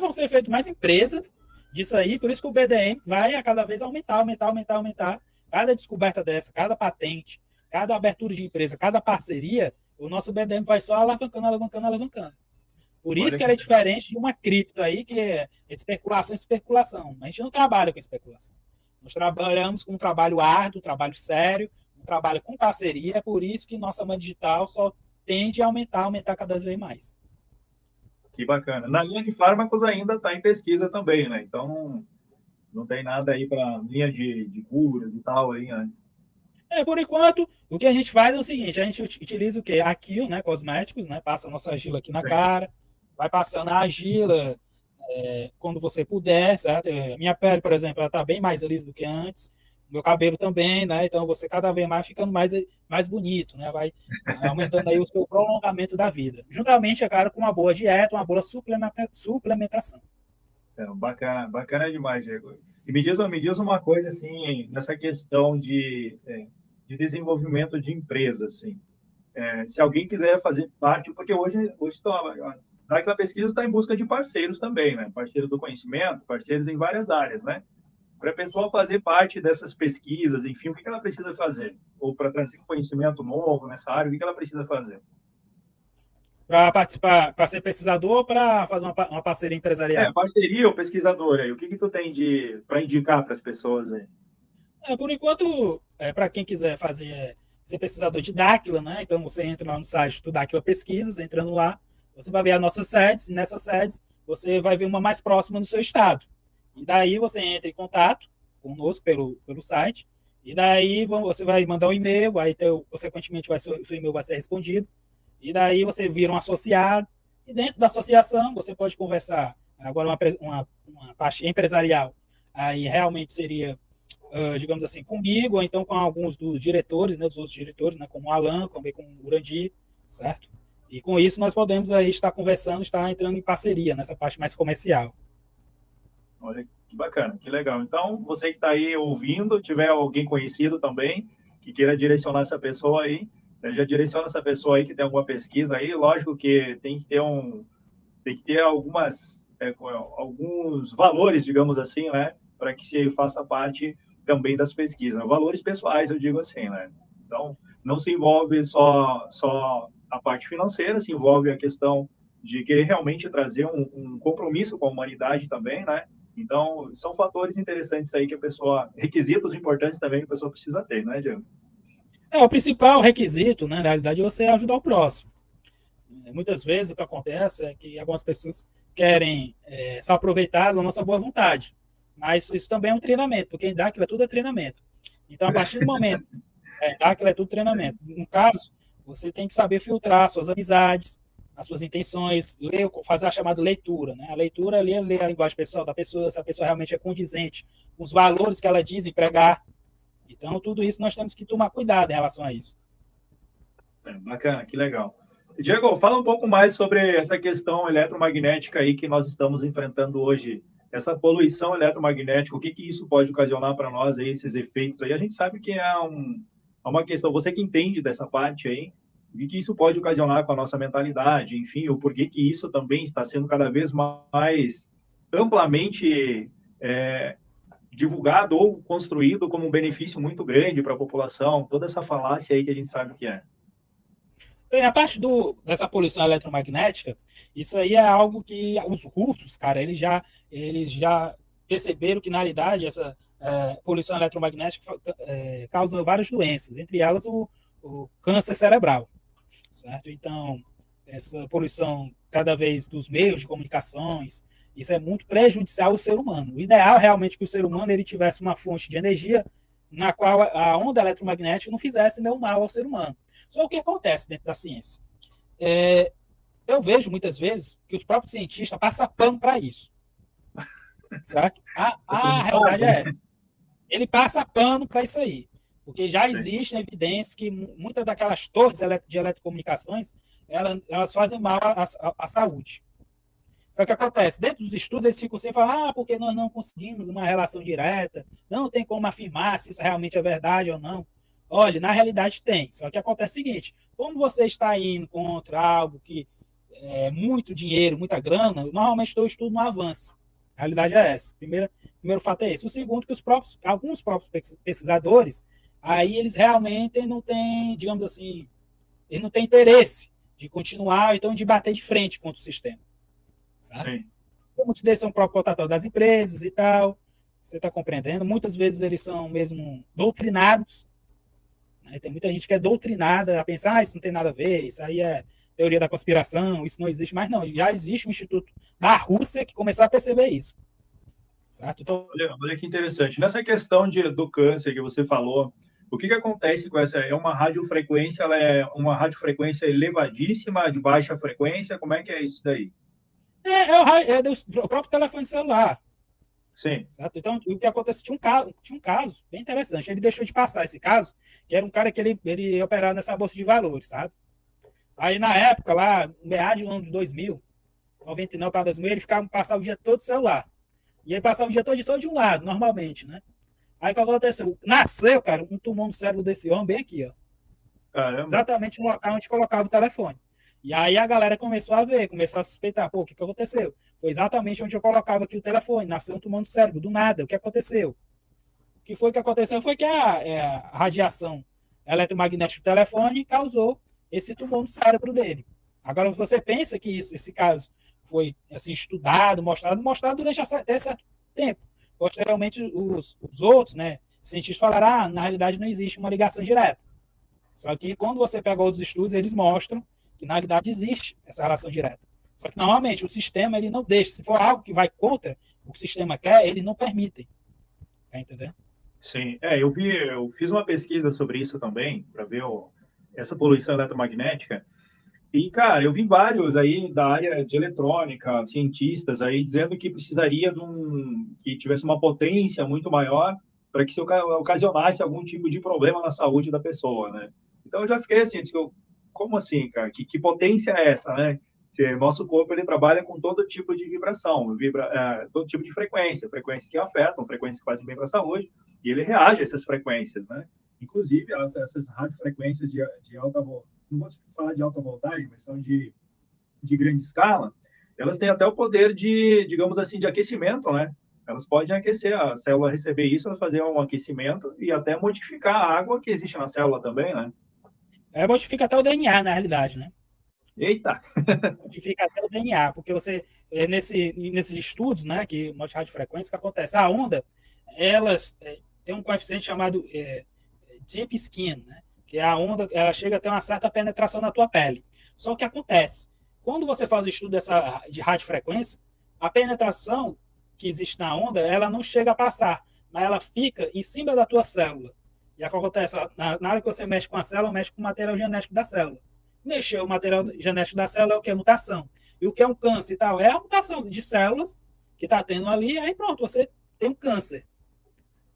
Vão ser feitas mais empresas disso aí, por isso que o BDM vai a cada vez aumentar. Cada descoberta dessa, cada patente, cada abertura de empresa, cada parceria, o nosso BDM vai só alavancando. Por isso que ela é diferente de uma cripto aí, que é especulação. A gente não trabalha com especulação. Nós trabalhamos com um trabalho árduo, um trabalho sério, um trabalho com parceria, é por isso que nossa mãe digital só tende a aumentar cada vez mais. Que bacana. Na linha de fármacos ainda está em pesquisa também, né? Então não tem nada aí para linha de curas e tal aí, né? Por enquanto, o que a gente faz é o seguinte, a gente utiliza o quê? Aqui, né, cosméticos, né? Passa a nossa argila aqui na cara, vai passando a argila quando você puder, certo? Minha pele, por exemplo, ela está bem mais lisa do que antes, meu cabelo também, né? Então você cada vez mais ficando mais bonito, né? Vai aumentando aí o seu prolongamento da vida. Juntamente, é claro, com uma boa dieta, uma boa suplementação. Bacana demais, Diego. E me diz uma coisa, assim, nessa questão de desenvolvimento de empresa, assim. Se alguém quiser fazer parte, porque hoje a pesquisa está em busca de parceiros também, né? Parceiros do conhecimento, parceiros em várias áreas, né? Para a pessoa fazer parte dessas pesquisas, enfim, o que ela precisa fazer? Ou para trazer conhecimento novo nessa área, o que ela precisa fazer? Para participar, para ser pesquisador ou para fazer uma parceria empresarial? Parceria ou pesquisador aí. O que tu tem para indicar para as pessoas aí? Por enquanto, para quem quiser ser pesquisador de Dáquila, né? Então você entra lá no site do Dáquila Pesquisas, entrando lá, você vai ver as nossas sedes, e nessas sedes você vai ver uma mais próxima no seu estado. E daí você entra em contato conosco pelo site, e daí você vai mandar um e-mail, aí consequentemente o seu e-mail vai ser respondido, e daí você vira um associado, e dentro da associação você pode conversar. Agora uma parte empresarial, aí realmente seria, digamos assim, comigo, ou então com alguns dos diretores, né, dos outros diretores, né, como o Alan, também com o Urandir, certo? E com isso nós podemos aí estar conversando, estar entrando em parceria nessa parte mais comercial. Olha, que bacana, que legal. Então, você que está aí ouvindo, tiver alguém conhecido também, que queira direcionar essa pessoa aí, já direciona essa pessoa aí que tem alguma pesquisa aí. Lógico que tem que ter alguns valores, digamos assim, né, para que se faça parte também das pesquisas. Valores pessoais, eu digo assim, né? Então, não se envolve só a parte financeira, se envolve a questão de querer realmente trazer um compromisso com a humanidade também, né? Então, são fatores interessantes aí que a pessoa, requisitos importantes também que a pessoa precisa ter, né, Diego? O principal requisito, né, na realidade, é você ajudar o próximo. Muitas vezes o que acontece é que algumas pessoas querem se aproveitar da nossa boa vontade. Mas isso também é um treinamento, porque em Dáquila tudo é treinamento. Então, a partir do momento Dáquila é tudo treinamento. No caso, você tem que saber filtrar suas amizades, as suas intenções, ler, fazer a chamada leitura. Né? A leitura ali é ler a linguagem pessoal da pessoa, se a pessoa realmente é condizente com os valores que ela diz empregar. Então, tudo isso nós temos que tomar cuidado em relação a isso. Bacana, que legal. Diego, fala um pouco mais sobre essa questão eletromagnética aí que nós estamos enfrentando hoje, essa poluição eletromagnética, o que isso pode ocasionar para nós aí, esses efeitos aí. A gente sabe que é uma questão, você que entende dessa parte aí, o que isso pode ocasionar com a nossa mentalidade, enfim, o porquê que isso também está sendo cada vez mais amplamente divulgado ou construído como um benefício muito grande para a população, toda essa falácia aí que a gente sabe que é. A parte dessa poluição eletromagnética, isso aí é algo que os russos, cara, eles já perceberam que, na realidade, essa poluição eletromagnética causa várias doenças, entre elas o câncer cerebral, certo? Então, essa poluição cada vez dos meios de comunicações, isso é muito prejudicial ao ser humano. O ideal realmente que o ser humano ele tivesse uma fonte de energia na qual a onda eletromagnética não fizesse nenhum mal ao ser humano. Só o que acontece dentro da ciência? Eu vejo muitas vezes que os próprios cientistas passam pano para isso. Certo? A realidade é essa. Ele passa pano para isso aí. Porque já existem evidências que muitas daquelas torres de eletrocomunicações elas fazem mal à saúde. Só que acontece, dentro dos estudos, eles ficam sem falar, porque nós não conseguimos uma relação direta, não tem como afirmar se isso realmente é verdade ou não. Olha, na realidade tem. Só que acontece o seguinte, como você está indo contra algo que é muito dinheiro, muita grana, normalmente o estudo não avança. A realidade é essa. Primeiro fato é esse. O segundo, que alguns próprios pesquisadores, aí eles realmente não têm, digamos assim, eles não têm interesse de continuar, então de bater de frente contra o sistema. Sabe? Muitos deles são proprietários das empresas e tal, você está compreendendo? Muitas vezes eles são mesmo doutrinados, né? Tem muita gente que é doutrinada a pensar, isso não tem nada a ver, isso aí é teoria da conspiração, isso não existe, mas não, já existe um instituto da Rússia que começou a perceber isso. Certo? Então, olha que interessante. Nessa questão do câncer que você falou, o que acontece com essa? É uma radiofrequência, ela é uma radiofrequência elevadíssima, de baixa frequência, como é que é isso daí? É do próprio telefone celular. Sim. Certo? Então, o que acontece? Tinha um caso bem interessante. Ele deixou de passar esse caso, que era um cara que ele operava nessa bolsa de valores, sabe? Aí, na época, lá, meados do ano de 2000, 99 para 2000, ele passava o dia todo no celular. E ele passava o dia todo só de um lado, normalmente, né? Aí, o que aconteceu? Nasceu, cara, um tumor no cérebro desse homem bem aqui, ó. Caramba. Exatamente no local onde colocava o telefone. E aí a galera começou a ver, começou a suspeitar, pô, o que aconteceu? Foi exatamente onde eu colocava aqui o telefone, nasceu um tumor no cérebro, do nada, o que aconteceu? O que foi que aconteceu foi que a radiação eletromagnética do telefone causou esse tumor no cérebro dele. Agora, você pensa que esse caso foi assim, estudado, mostrado durante até certo tempo. Posteriormente, os outros, né, cientistas falaram, na realidade não existe uma ligação direta. Só que quando você pega outros estudos, eles mostram que na realidade existe essa relação direta. Só que normalmente o sistema ele não deixa. Se for algo que vai contra o que o sistema quer, eles não permitem. Tá entendendo? Sim, eu fiz uma pesquisa sobre isso também, para ver essa poluição eletromagnética. E, cara, eu vi vários aí da área de eletrônica, cientistas aí, dizendo que precisaria que tivesse uma potência muito maior para que se ocasionasse algum tipo de problema na saúde da pessoa, né? Então, eu já fiquei assim, como assim, cara? Que potência é essa, né? Nosso corpo ele trabalha com todo tipo de vibração, todo tipo de frequências que afetam, frequências que fazem bem para a saúde, e ele reage a essas frequências, né? Inclusive, essas radiofrequências de alta voltagem, não vou falar de alta voltagem, mas são de grande escala, elas têm até o poder de, digamos assim, de aquecimento, né? Elas podem aquecer, a célula receber isso, ela fazer um aquecimento e até modificar a água que existe na célula também, né? Modifica até o DNA, na realidade, né? Eita! Modifica até o DNA, porque você, nesses estudos, né, que mostram radiofrequência, o que acontece? A onda, elas tem um coeficiente chamado deep skin, né, que é a onda, ela chega a ter uma certa penetração na tua pele. Só que acontece, quando você faz o estudo de radiofrequência, a penetração que existe na onda, ela não chega a passar, mas ela fica em cima da tua célula. E o que acontece? Na hora que você mexe com a célula, mexe com o material genético da célula. Mexer o material genético da célula é o que? É mutação. E o que é um câncer e tal? É a mutação de células que está tendo ali, aí pronto, você tem um câncer.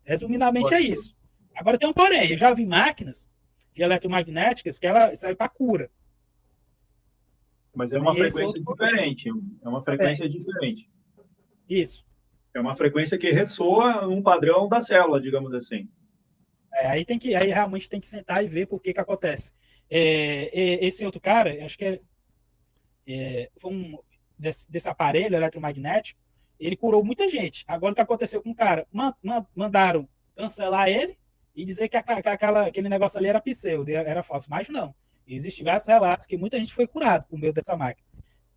Resumidamente é isso. Agora tem um porém, eu já vi máquinas de eletromagnéticas que ela serve para cura. Mas é uma frequência diferente. É uma frequência diferente. Isso. É uma frequência que ressoa um padrão da célula, digamos assim. Aí realmente tem que sentar e ver por que acontece. Esse outro cara, acho que foi desse aparelho eletromagnético, ele curou muita gente. Agora o que aconteceu com o cara? Mandaram cancelar ele e dizer que aquele negócio ali era pseudo, era falso. Mas não. Existem vários relatos que muita gente foi curado por meio dessa máquina.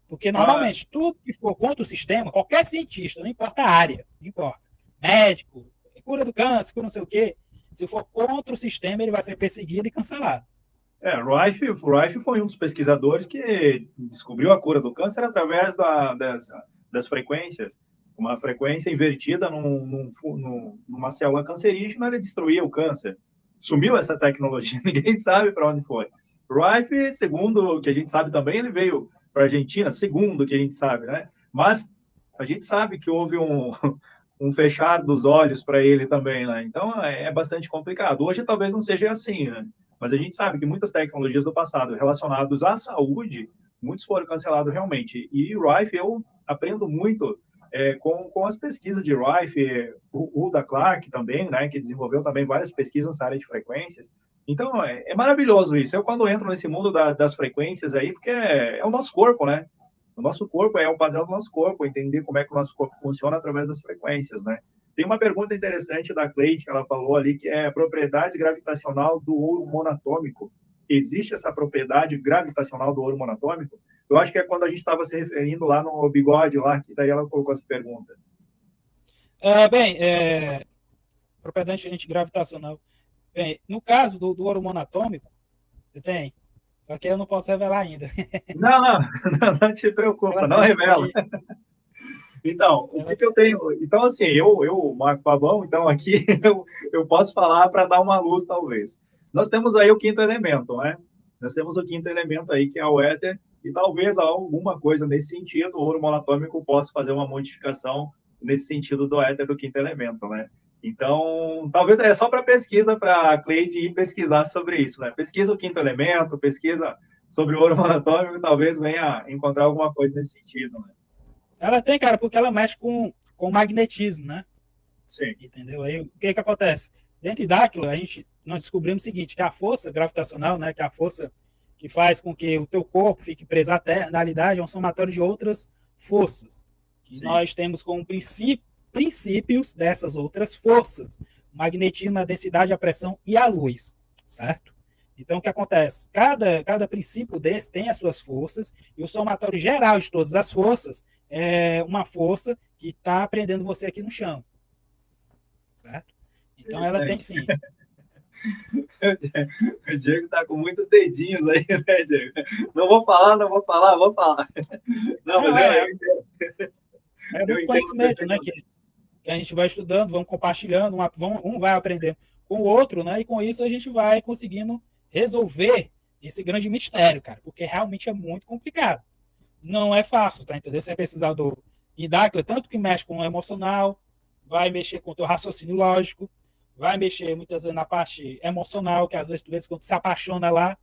Porque normalmente tudo que for contra o sistema, qualquer cientista, não importa a área, não importa. Médico, cura do câncer, cura não sei o quê, se for contra o sistema, ele vai ser perseguido e cancelado. Rife foi um dos pesquisadores que descobriu a cura do câncer através das frequências. Uma frequência invertida numa célula cancerígena, ele destruía o câncer. Sumiu essa tecnologia, ninguém sabe para onde foi. Rife, segundo o que a gente sabe também, ele veio para a Argentina, segundo o que a gente sabe, né? Mas a gente sabe que houve um fechar dos olhos para ele também, né? Então é bastante complicado. Hoje talvez não seja assim, né? Mas a gente sabe que muitas tecnologias do passado relacionadas à saúde, muitos foram cancelados realmente. E Rife, eu aprendo muito com as pesquisas de Rife, o da Clark também, né, que desenvolveu também várias pesquisas nessa área de frequências. Então, é maravilhoso isso. Eu, quando entro nesse mundo das frequências aí, porque é o nosso corpo, né? O nosso corpo é o padrão do nosso corpo, entender como é que o nosso corpo funciona através das frequências, né? Tem uma pergunta interessante da Cleide, que ela falou ali, que é a propriedade gravitacional do ouro monatômico. Existe essa propriedade gravitacional do ouro monatômico? Eu acho que é quando a gente estava se referindo lá no bigode, lá, que daí ela colocou essa pergunta. Propriedade gravitacional. Bem, no caso do ouro monatômico, tem. Só que eu não posso revelar ainda. Não te preocupa, não revela. Então, o que eu tenho? Então, assim, eu Marco Pavão, então aqui eu posso falar para dar uma luz, talvez. Nós temos aí o quinto elemento, né? Nós temos o quinto elemento aí, que é o éter, e talvez alguma coisa nesse sentido, o ouro monatômico possa fazer uma modificação nesse sentido do éter do quinto elemento, né? Então, talvez é só para pesquisa, para a Cleide ir pesquisar sobre isso, né? Pesquisa o quinto elemento, pesquisa sobre o ouro monatômico, talvez venha encontrar alguma coisa nesse sentido, né? Ela tem, cara, porque ela mexe com magnetismo, né? Sim. Entendeu? Aí o que acontece? Dentro daquilo, nós descobrimos o seguinte, que a força gravitacional, né, que é a força que faz com que o teu corpo fique preso à Terra, na realidade é um somatório de outras forças. Que nós temos como princípios dessas outras forças. O magnetismo, a densidade, a pressão e a luz, certo? Então, o que acontece? Cada princípio desse tem as suas forças, e o somatório geral de todas as forças é uma força que está prendendo você aqui no chão. Certo? Então, ela tem sim. O Diego está com muitos dedinhos aí, né, Diego? Não vou falar. Não, mas eu entendo. É muito conhecimento, né? Que a gente vai estudando, vamos compartilhando, um vai aprendendo com o outro, né? E com isso a gente vai conseguindo resolver esse grande mistério, cara, porque realmente é muito complicado. Não é fácil, tá entendendo? Você é pesquisador em Dáquila, tanto que mexe com o emocional, vai mexer com o teu raciocínio lógico, vai mexer muitas vezes na parte emocional, que às vezes tu vê quando se apaixona lá,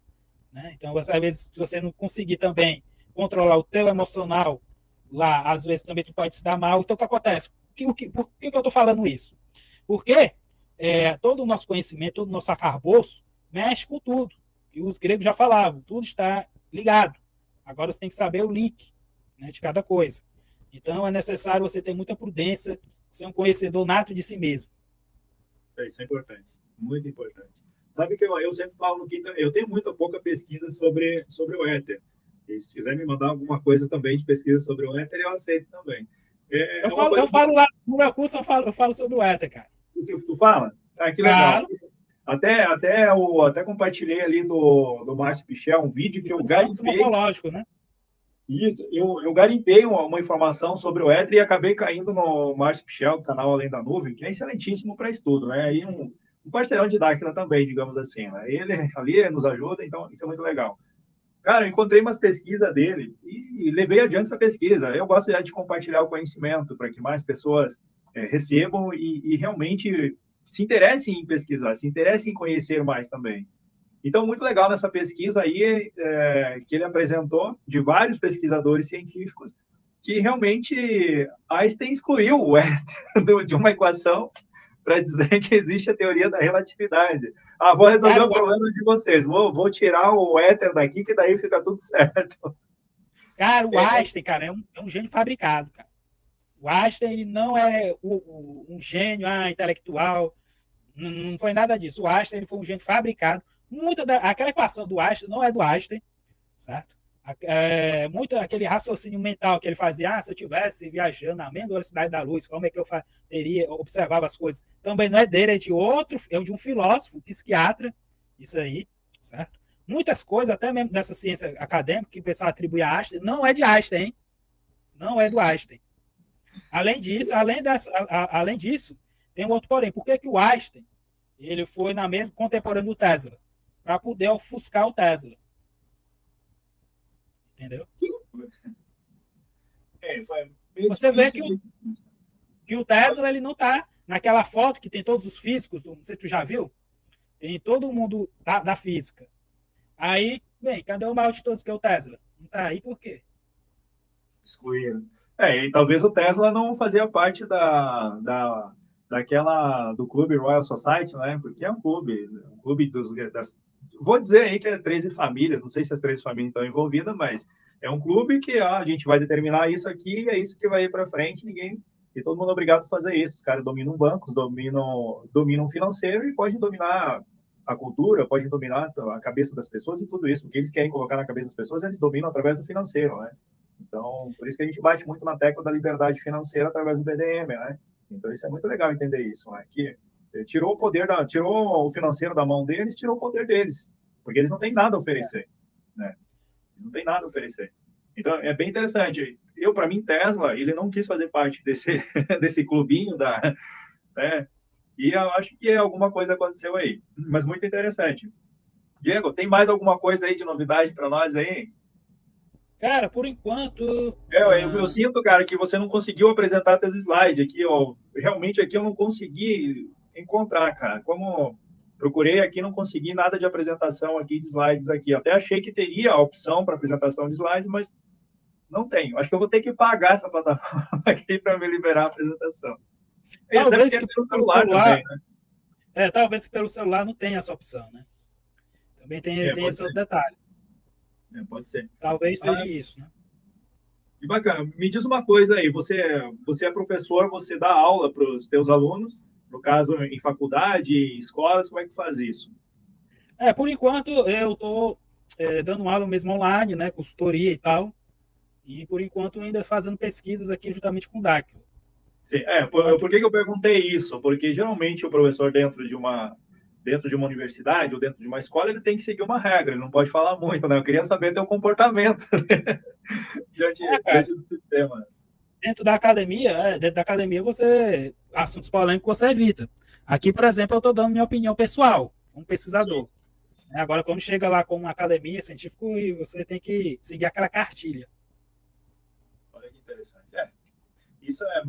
né? Então, às vezes, se você não conseguir também controlar o teu emocional lá, às vezes também tu pode se dar mal. Então, o que acontece? Por que eu estou falando isso? Porque todo o nosso conhecimento, todo o nosso arcabouço mexe com tudo. E os gregos já falavam, tudo está ligado. Agora você tem que saber o link, né, de cada coisa. Então, é necessário você ter muita prudência, ser um conhecedor nato de si mesmo. Isso é importante, muito importante. Sabe que eu sempre falo no quinto, eu tenho muita pouca pesquisa sobre o éter. E se quiser me mandar alguma coisa também de pesquisa sobre o Ether, eu aceito também. Eu falo lá no meu curso, eu falo sobre o Ether, cara. Tu fala? Ah, que legal. Claro. Até compartilhei ali do Márcio Pichel um vídeo que eu garimpei. Morfológico, né? Isso, eu garimpei uma informação sobre o Ether e acabei caindo no Márcio Pichel, do canal Além da Nuvem, que é excelentíssimo para estudo, né? E um parceirão de Dáquila também, digamos assim, né? Ele ali nos ajuda, então isso é muito legal. Cara, eu encontrei umas pesquisas dele e levei adiante essa pesquisa. Eu gosto de compartilhar o conhecimento para que mais pessoas recebam e realmente se interessem em pesquisar, se interessem em conhecer mais também. Então, muito legal nessa pesquisa aí que ele apresentou de vários pesquisadores científicos que realmente Einstein excluiu o Ether de uma equação para dizer que existe a teoria da relatividade. Vou resolver o problema de vocês. Vou tirar o Ether daqui, que daí fica tudo certo. Cara, o Einstein, cara, é um gênio fabricado, cara. O Einstein, ele não é um gênio intelectual. Não foi nada disso. O Einstein, ele foi um gênio fabricado. Aquela equação do Einstein não é do Einstein, certo? Muito aquele raciocínio mental que ele fazia, se eu estivesse viajando na mesma velocidade da luz, como é que eu observava as coisas? Também não é dele, é de um filósofo, psiquiatra, isso aí, certo? Muitas coisas, até mesmo dessa ciência acadêmica, que o pessoal atribui a Einstein, não é de Einstein, hein? Não é do Einstein. Além disso, tem um outro porém. Por que o Einstein ele foi na mesma contemporânea do Tesla? Para poder ofuscar o Tesla. Entendeu? Você vê que o Tesla ele não está naquela foto que tem todos os físicos, não sei se tu já viu, tem todo mundo da física. Aí, bem, cadê o maior de todos que é o Tesla? Não está aí por quê? Excluíram. E talvez o Tesla não fazia parte do clube Royal Society, né? Porque é um clube vou dizer aí que é 13 famílias, não sei se as 13 famílias estão envolvidas, mas é um clube que a gente vai determinar isso aqui e é isso que vai ir para frente, e todo mundo é obrigado a fazer isso. Os caras dominam bancos, dominam financeiro e podem dominar a cultura, podem dominar a cabeça das pessoas e tudo isso. O que eles querem colocar na cabeça das pessoas, eles dominam através do financeiro, né? Então, por isso que a gente bate muito na tecla da liberdade financeira através do BDM, né? Então, isso é muito legal entender isso, né? Que tirou o financeiro da mão deles, tirou o poder deles, porque eles não têm nada a oferecer, né? Eles não têm nada a oferecer. Então, é bem interessante. Para mim, Tesla, ele não quis fazer parte desse clubinho né? E eu acho que alguma coisa aconteceu aí. Mas muito interessante. Diego, tem mais alguma coisa aí de novidade para nós aí? Cara, por enquanto... Eu sinto, cara, que você não conseguiu apresentar teus slides aqui, ó. Realmente aqui eu não consegui encontrar, cara. Como procurei aqui, não consegui nada de apresentação aqui de slides aqui. Até achei que teria a opção para apresentação de slides, mas não tenho. Acho que eu vou ter que pagar essa plataforma aqui para me liberar a apresentação. Talvez que pelo celular também, né? Talvez que pelo celular não tenha essa opção, né? Também tem esse outro detalhe. Pode ser. Talvez seja isso, né? Que bacana. Me diz uma coisa aí. Você é professor, você dá aula para os teus alunos, no caso, em faculdade, em escolas, como é que faz isso? Por enquanto, eu estou dando aula mesmo online, né? Consultoria e tal. E, por enquanto, ainda fazendo pesquisas aqui juntamente com o Dáquila. Sim, por que eu perguntei isso? Porque, geralmente, o professor dentro de uma universidade ou dentro de uma escola, ele tem que seguir uma regra, ele não pode falar muito, né? Eu queria saber teu comportamento diante do sistema. Dentro da academia, assuntos polêmicos você evita. Aqui, por exemplo, eu estou dando minha opinião pessoal, como pesquisador. Sim. Agora, quando chega lá como uma academia científica, você tem que seguir aquela cartilha. Olha que interessante. Isso é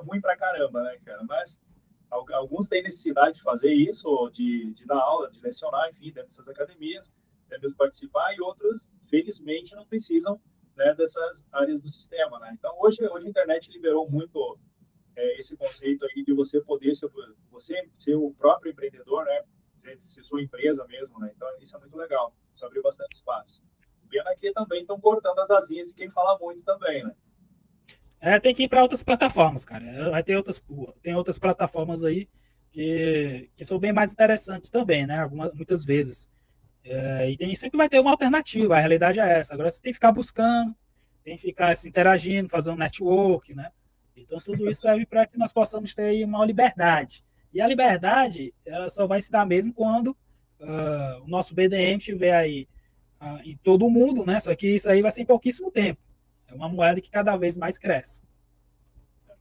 ruim pra caramba, né, cara? Mas alguns têm necessidade de fazer isso, de dar aula, de lecionar, enfim, dentro dessas academias, mesmo participar, e outros, felizmente, não precisam, né, dessas áreas do sistema, né? Então, hoje a internet liberou muito esse conceito aí de você poder ser o próprio empreendedor, né? Ser sua empresa mesmo, né? Então, isso é muito legal. Isso abriu bastante espaço. Pena que também estão cortando as asinhas de quem fala muito também, né? Tem que ir para outras plataformas, cara. Vai ter outras plataformas aí que são bem mais interessantes também, né? Muitas vezes. E sempre vai ter uma alternativa, a realidade é essa. Agora você tem que ficar buscando, tem que ficar se interagindo, fazer um network, né? Então tudo isso serve para que nós possamos ter aí uma liberdade. E a liberdade, ela só vai se dar mesmo quando o nosso BDM estiver aí em todo o mundo, né? Só que isso aí vai ser em pouquíssimo tempo. É uma moeda que cada vez mais cresce.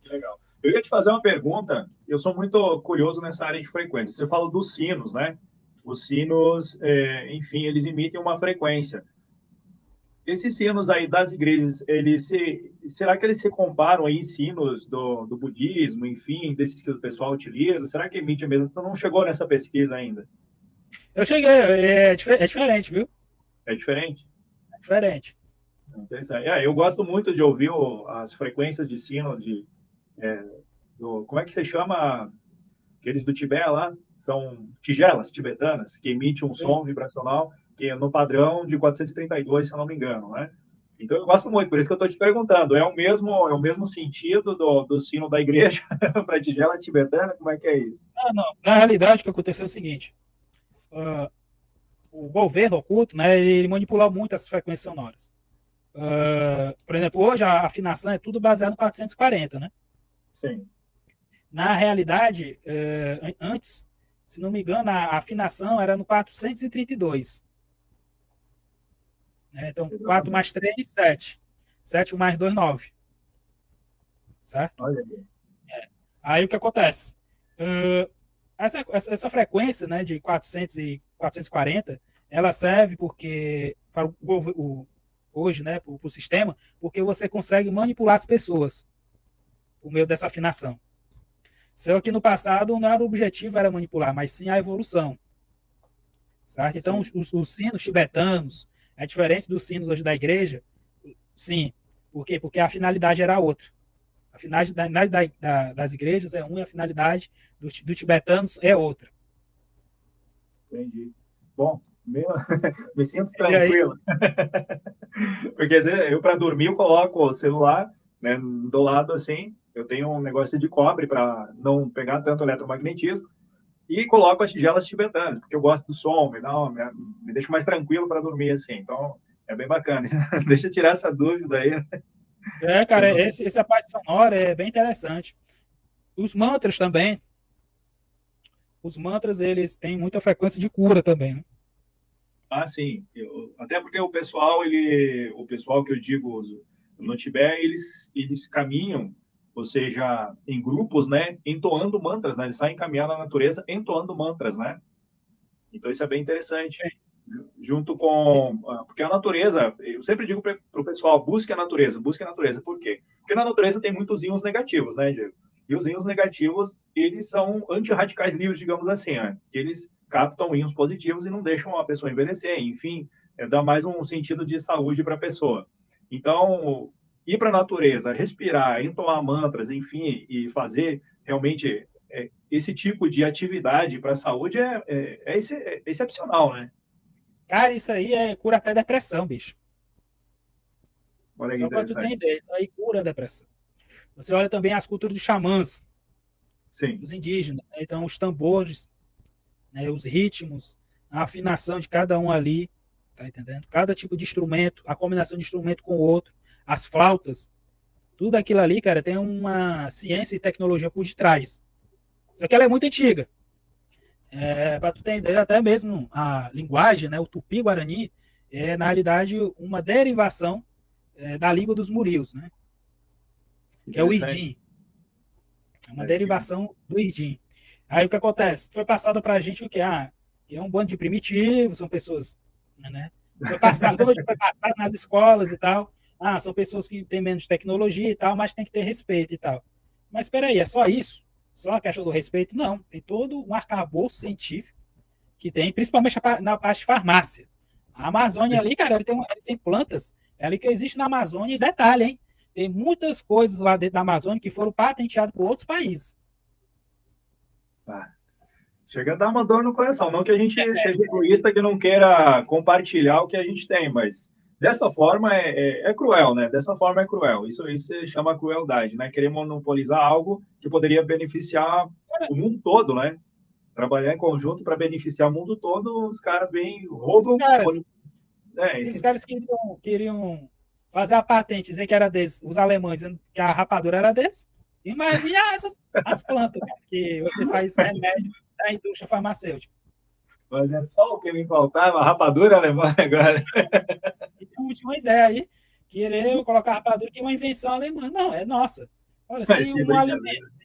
Que legal. Eu ia te fazer uma pergunta, eu sou muito curioso nessa área de frequência. Você fala dos sinos, né? Os sinos, enfim, eles emitem uma frequência. Esses sinos aí das igrejas, será que eles se comparam aí sinos do budismo, enfim, desses que o pessoal utiliza? Será que emite mesmo? Então não chegou nessa pesquisa ainda. Eu cheguei, é diferente, viu? É diferente? É diferente. Interessante. Eu gosto muito de ouvir as frequências de sino como é que se chama aqueles do Tibete lá? São tigelas tibetanas que emitem um som vibracional que é no padrão de 432, se eu não me engano, né? Então eu gosto muito, por isso que eu estou te perguntando, é o mesmo sentido do sino da igreja para a tigela tibetana? Como é que é isso? Não. Na realidade, o que aconteceu é o seguinte: o governo oculto, né, ele manipula muito essas frequências sonoras. Por exemplo, hoje a afinação é tudo baseado no 440, né? Sim. Na realidade, antes, se não me engano, a afinação era no 432. Né? Então, 4 mais 3, 7. 7 mais 2, 9. Certo? Olha aí. Aí o que acontece? Essa frequência, né, de 400 e 440, ela serve para hoje, né, para o sistema, porque você consegue manipular as pessoas por meio dessa afinação. Só que no passado não era o objetivo era manipular, mas sim a evolução. Certo? Então, os sinos tibetanos é diferente dos sinos hoje da igreja. Sim. Por quê? Porque a finalidade era outra. A finalidade das igrejas é uma e a finalidade dos tibetanos é outra. Entendi. Bom, me sinto tranquilo. Porque às vezes, eu, para dormir, eu coloco o celular, né, do lado assim, eu tenho um negócio de cobre para não pegar tanto eletromagnetismo, e coloco as tigelas tibetanas, porque eu gosto do som, me deixa mais tranquilo para dormir assim. Então, é bem bacana. Deixa eu tirar essa dúvida aí. Cara, essa parte sonora é bem interessante. Os mantras também. Os mantras, eles têm muita frequência de cura também, né? Ah, sim. Até porque o pessoal que eu digo no Tibete, eles caminham, ou seja, em grupos, né, entoando mantras, né? Eles saem caminhar na natureza entoando mantras, né? Então isso é bem interessante. Junto com... Porque a natureza, eu sempre digo para o pessoal, busque a natureza. Por quê? Porque na natureza tem muitos íons negativos, né, Diego? E os íons negativos, eles são antirradicais livres, digamos assim, né? Que eles captam íons positivos e não deixam a pessoa envelhecer. Enfim, dá mais um sentido de saúde para a pessoa. Então, ir para a natureza, respirar, entoar mantras, enfim, e fazer realmente esse tipo de atividade para a saúde é excepcional, né? Cara, isso aí cura até depressão, bicho. Olha que Só para tu ter interessante. ideia, isso aí cura a depressão. Você olha também as culturas dos xamãs, Sim. dos indígenas, né? Então os tambores, né, os ritmos, a afinação de cada um ali, tá entendendo? Cada tipo de instrumento, a combinação de instrumento com o outro, as flautas, tudo aquilo ali, cara, tem uma ciência e tecnologia por detrás. Só que ela é muito antiga. Para tu entender, até mesmo a linguagem, né, o tupi-guarani, na realidade uma derivação da língua dos murios, né? Que é o Irdim. É uma derivação do Irdim. Aí o que acontece? Foi passado para a gente o que? Que é um bando de primitivos, são pessoas, né? Foi passado nas escolas e tal. São pessoas que têm menos tecnologia e tal, mas tem que ter respeito e tal. Mas espera aí, é só isso? Só a questão do respeito? Não. Tem todo um arcabouço científico que tem, principalmente na parte de farmácia. A Amazônia ali, cara, ele tem plantas ali que existem na Amazônia e detalhe, hein? Tem muitas coisas lá dentro da Amazônia que foram patenteadas por outros países. Chega a dar uma dor no coração. Não que a gente seja egoísta que não queira compartilhar o que a gente tem, mas dessa forma é cruel, né? Dessa forma é cruel. Isso se chama crueldade, né? Querer monopolizar algo que poderia beneficiar o mundo todo, né? trabalhar em conjunto para beneficiar o mundo todo, os caras vêm, Os roubam. caras, É, se os caras queriam fazer a patente, dizer que era deles, os alemães, dizendo que a rapadura era deles, imagina as plantas, cara, que você faz remédio da indústria farmacêutica. mas é só o que me faltava, a rapadura alemã agora. E tinha uma ideia aí, querer colocar a rapadura que é uma invenção alemã. Não, é nossa. Olha, Mas se que um brincadeira. alimento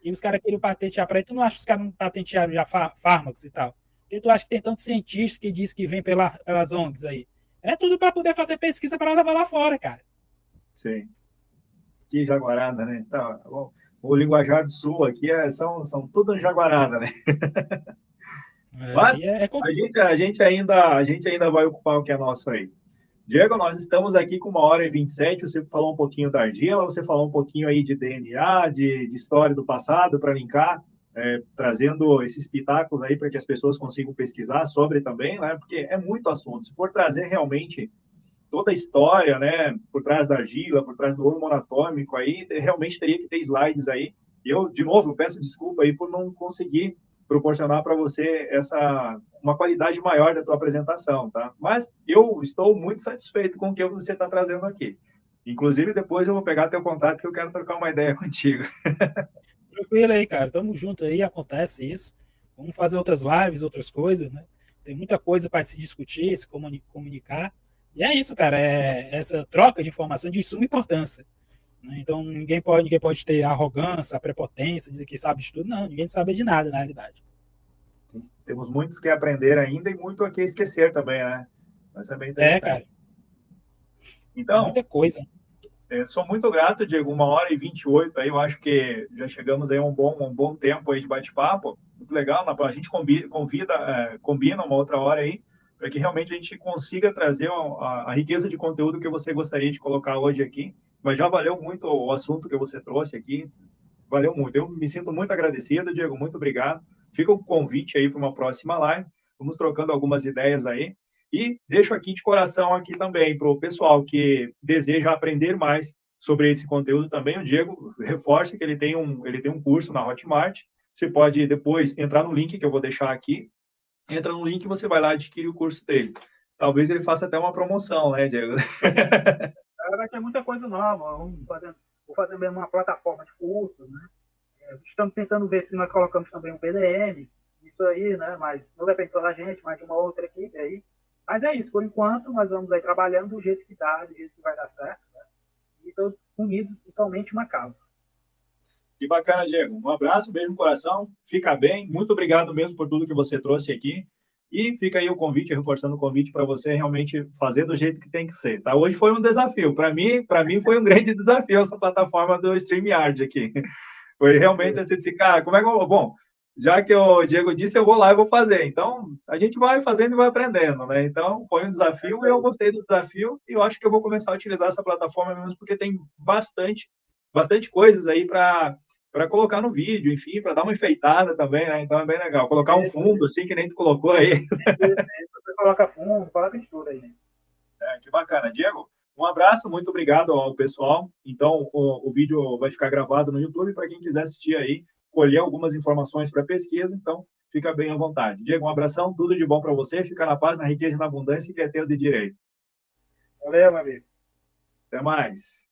e os caras queriam patentear para aí, tu não acha que os caras não patentearam já fármacos e tal? Porque tu acha que tem tanto cientista que diz que vem pelas ONGs aí? É tudo para poder fazer pesquisa para levar lá fora, cara. Sim. Que jaguarada, né? Tá, o linguajar do sul aqui são tudo jaguarada, né? Mas É a gente ainda vai ocupar o que é nosso aí. Diego, nós estamos aqui com 1h27. Você falou um pouquinho da argila, você falou um pouquinho aí de DNA, de história do passado, para linkar, trazendo esses pitacos aí para que as pessoas consigam pesquisar sobre também, né? Porque é muito assunto. Se for trazer realmente toda a história, né, por trás da argila, por trás do ouro monatômico aí, realmente teria que ter slides aí. E eu, de novo, peço desculpa aí por não conseguir proporcionar para você uma qualidade maior da tua apresentação, tá? Mas eu estou muito satisfeito com o que você está trazendo aqui. Inclusive, depois eu vou pegar teu contato que eu quero trocar uma ideia contigo. tranquilo aí, cara. Tamo junto aí, acontece isso. Vamos fazer outras lives, outras coisas, né? Tem muita coisa para se discutir, se comunicar. E é isso, cara. É essa troca de informação de suma importância. Né? Então, ninguém pode ter arrogância, prepotência, dizer que sabe de tudo. Não, ninguém sabe de nada, na realidade. Temos muitos que aprender ainda e muito a que esquecer também, né? Mas é bem Cara. interessante. É Então, muita coisa. sou muito grato, Diego. 1h28 aí, eu acho que já chegamos aí a um bom tempo aí de bate-papo. Muito legal. A gente combina uma outra hora aí, para que realmente a gente consiga trazer a riqueza de conteúdo que você gostaria de colocar hoje aqui. Mas já valeu muito o assunto que você trouxe aqui. Valeu muito. Eu me sinto muito agradecido, Diego. Muito obrigado. Fica o convite aí para uma próxima live. Vamos trocando algumas ideias aí. E deixo aqui de coração aqui também para o pessoal que deseja aprender mais sobre esse conteúdo também. O Diego reforça que ele tem um curso na Hotmart. Você pode depois entrar no link que eu vou deixar aqui. Entra no link e você vai lá adquirir o curso dele. Talvez ele faça até uma promoção, né, Diego? Vai ter muita coisa nova. Vou fazer mesmo uma plataforma de cursos, né? Estamos tentando ver se nós colocamos também um PDM, isso aí, né? Mas não depende só da gente, mas de uma outra equipe aí. Mas é isso, por enquanto nós vamos aí trabalhando do jeito que dá, do jeito que vai dar certo, certo? E todos unidos totalmente uma causa. Que bacana, Diego. Um abraço, beijo no coração, fica bem. Muito obrigado mesmo por tudo que você trouxe aqui. E fica aí o convite, reforçando o convite para você realmente fazer do jeito que tem que ser, tá? Hoje foi um desafio. Para mim foi um grande desafio essa plataforma do StreamYard aqui. Foi realmente assim, cara, como é que eu... Bom, já que o Diego disse, eu vou lá e vou fazer. Então, a gente vai fazendo e vai aprendendo, né? Então, foi um desafio, eu gostei do desafio e eu acho que eu vou começar a utilizar essa plataforma mesmo porque tem bastante coisas aí para colocar no vídeo, enfim, para dar uma enfeitada também, né? Então é bem legal. Colocar um fundo, assim, que nem tu colocou aí. Você coloca fundo, coloca de tudo aí, né? Que bacana. Diego, um abraço, muito obrigado ao pessoal. Então, o vídeo vai ficar gravado no YouTube para quem quiser assistir aí, colher algumas informações para pesquisa, então fica bem à vontade. Diego, um abração, tudo de bom para você, fica na paz, na riqueza e na abundância que é teu de direito. Valeu, meu amigo. Até mais.